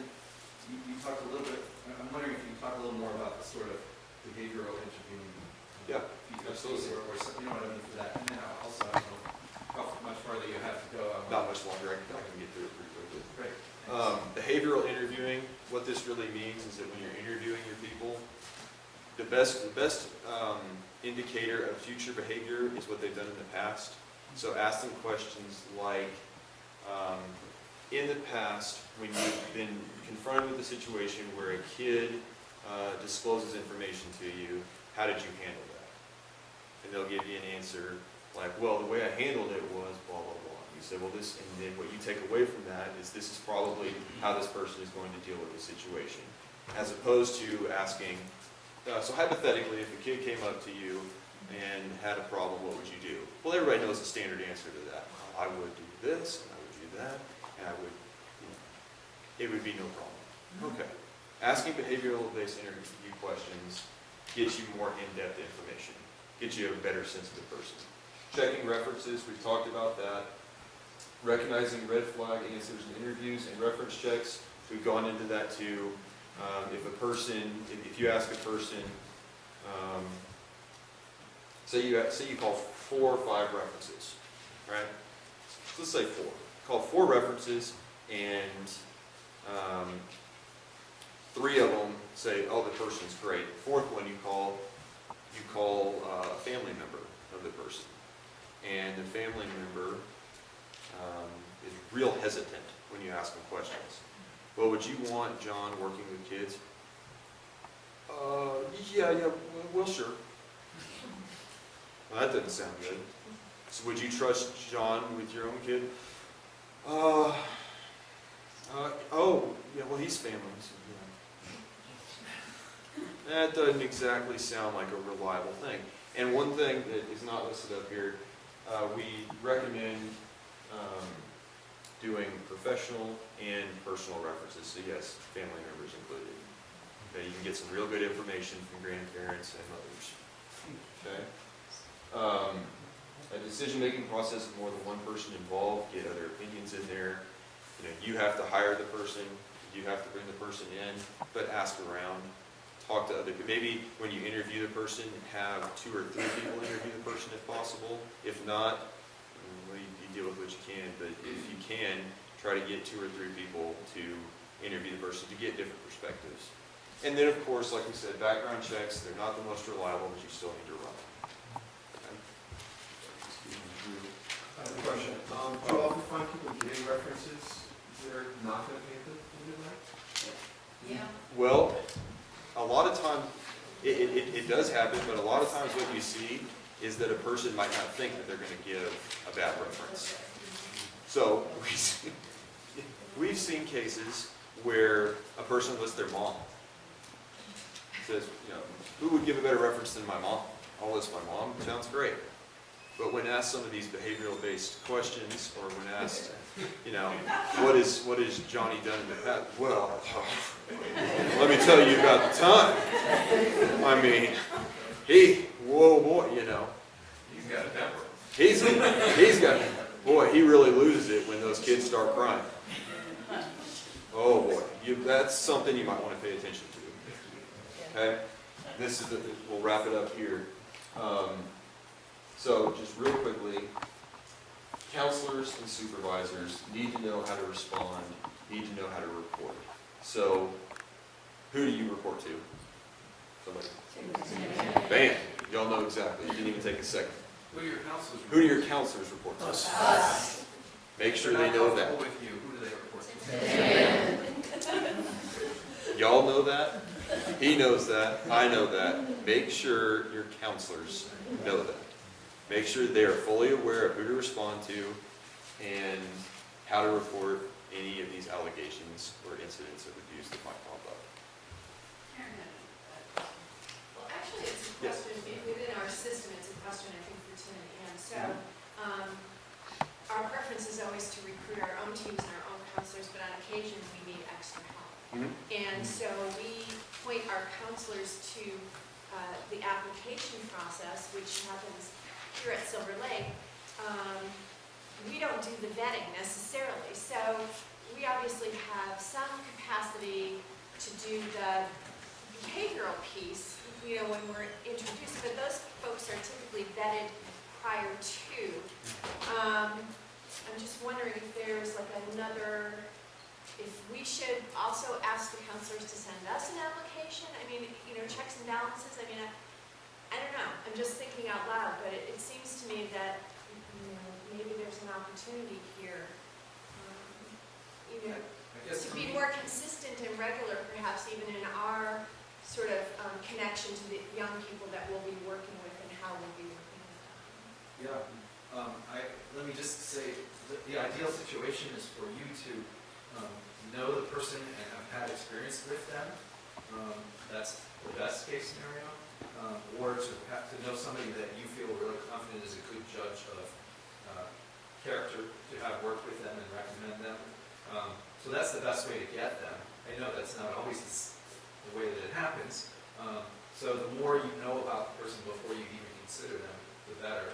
you talked a little bit, I'm wondering if you can talk a little more about the sort of behavioral interviewing. Yeah, absolutely. Or something, you know what I mean, for that. And then also, I don't know how much farther you have to go. Not much longer. I can get through it pretty quickly. Great. Behavioral interviewing, what this really means is that when you're interviewing your people, the best indicator of future behavior is what they've done in the past. So ask them questions like, in the past, when you've been confronted with a situation where a kid discloses information to you, how did you handle that? And they'll give you an answer like, well, the way I handled it was blah, blah, blah. You say, well, this, and then what you take away from that is this is probably how this person is going to deal with the situation. As opposed to asking, so hypothetically, if a kid came up to you and had a problem, what would you do? Well, everybody knows the standard answer to that. I would do this, and I would do that, and I would, it would be no problem. Okay. Asking behavioral-based interview questions gets you more in-depth information, gets you a better sense of the person. Checking references, we've talked about that. Recognizing red flag answers in interviews and reference checks, we've gone into that too. If you ask a person, say you call 4 or 5 references, right? So let's say 4. Call 4 references and 3 of them say, oh, the person's great. The 4th one you call a family member of the person. And the family member is real hesitant when you ask them questions. Well, would you want John working with kids? Yeah, well, sure. Well, that doesn't sound good. So would you trust John with your own kid? Oh, yeah, well, he's family. So, yeah. That doesn't exactly sound like a reliable thing. And one thing that is not listed up here, we recommend doing professional and personal references. So yes, family members included. Okay, you can get some real good information from grandparents and mothers. Okay. A decision-making process with more than one person involved, get other opinions in there. You have to hire the person, you have to bring the person in, but ask around, talk to other people. Maybe when you interview the person, have 2 or 3 people interview the person if possible. If not, well, you deal with what you can, but if you can, try to get 2 or 3 people to interview the person to get different perspectives. And then, of course, like we said, background checks, they're not the most reliable, but you still need to run them. I have a question. Do you often find people getting references they're not going to pay the right? Yeah. Well, a lot of times, it does happen, but a lot of times what you see is that a person might not think that they're going to give a bad reference. So, we've seen cases where a person lists their mom. Says, who would give a better reference than my mom? I'll list my mom. Sounds great. But when asked some of these behavioral-based questions, or when asked, what has Johnny done in the past? Well, let me tell you about the time. I mean, whoa, boy, He's got a temper. He's got, boy, he really loses it when those kids start crying. Oh boy, that's something you might want to pay attention to. Okay, we'll wrap it up here. So just real quickly, counselors and supervisors need to know how to respond, need to know how to report. So who do you report to? Somebody. Bam, y'all know exactly. You didn't even take a second. Who do your counselors report Who do your counselors report to? Us. Make sure they know that. With you, who do they report to? Y'all know that. He knows that. I know that. Make sure your counselors know that. Make sure they are fully aware of who to respond to and how to report any of these allegations or incidents of abuse that might pop up. Well, actually, it's a question within our system. It's a question, I think, for Tim and Ann. So, our preference is always to recruit our own teams and our own counselors, but on occasion, we need extra help. And so we point our counselors to the application process, which happens here at Silver Lake. We don't do the vetting necessarily, so we obviously have some capacity to do the behavioral piece, when we're introduced, but those folks are typically vetted prior to. I'm just wondering if there's if we should also ask the counselors to send us an application. I mean, checks and balances. I mean, I don't know. I'm just thinking out loud, but it seems to me that maybe there's an opportunity here, to be more consistent and regular, perhaps even in our sort of connection to the young people that we Yeah, let me just say, the ideal situation is for you to know the person and have had experience with them. That's the best case scenario. Or to have to know somebody that you feel really confident is a good judge of character, to have worked with them and recommend them. So that's the best way to get them. I know that's not always the way that it happens. So the more you know about the person before you even consider them, the better.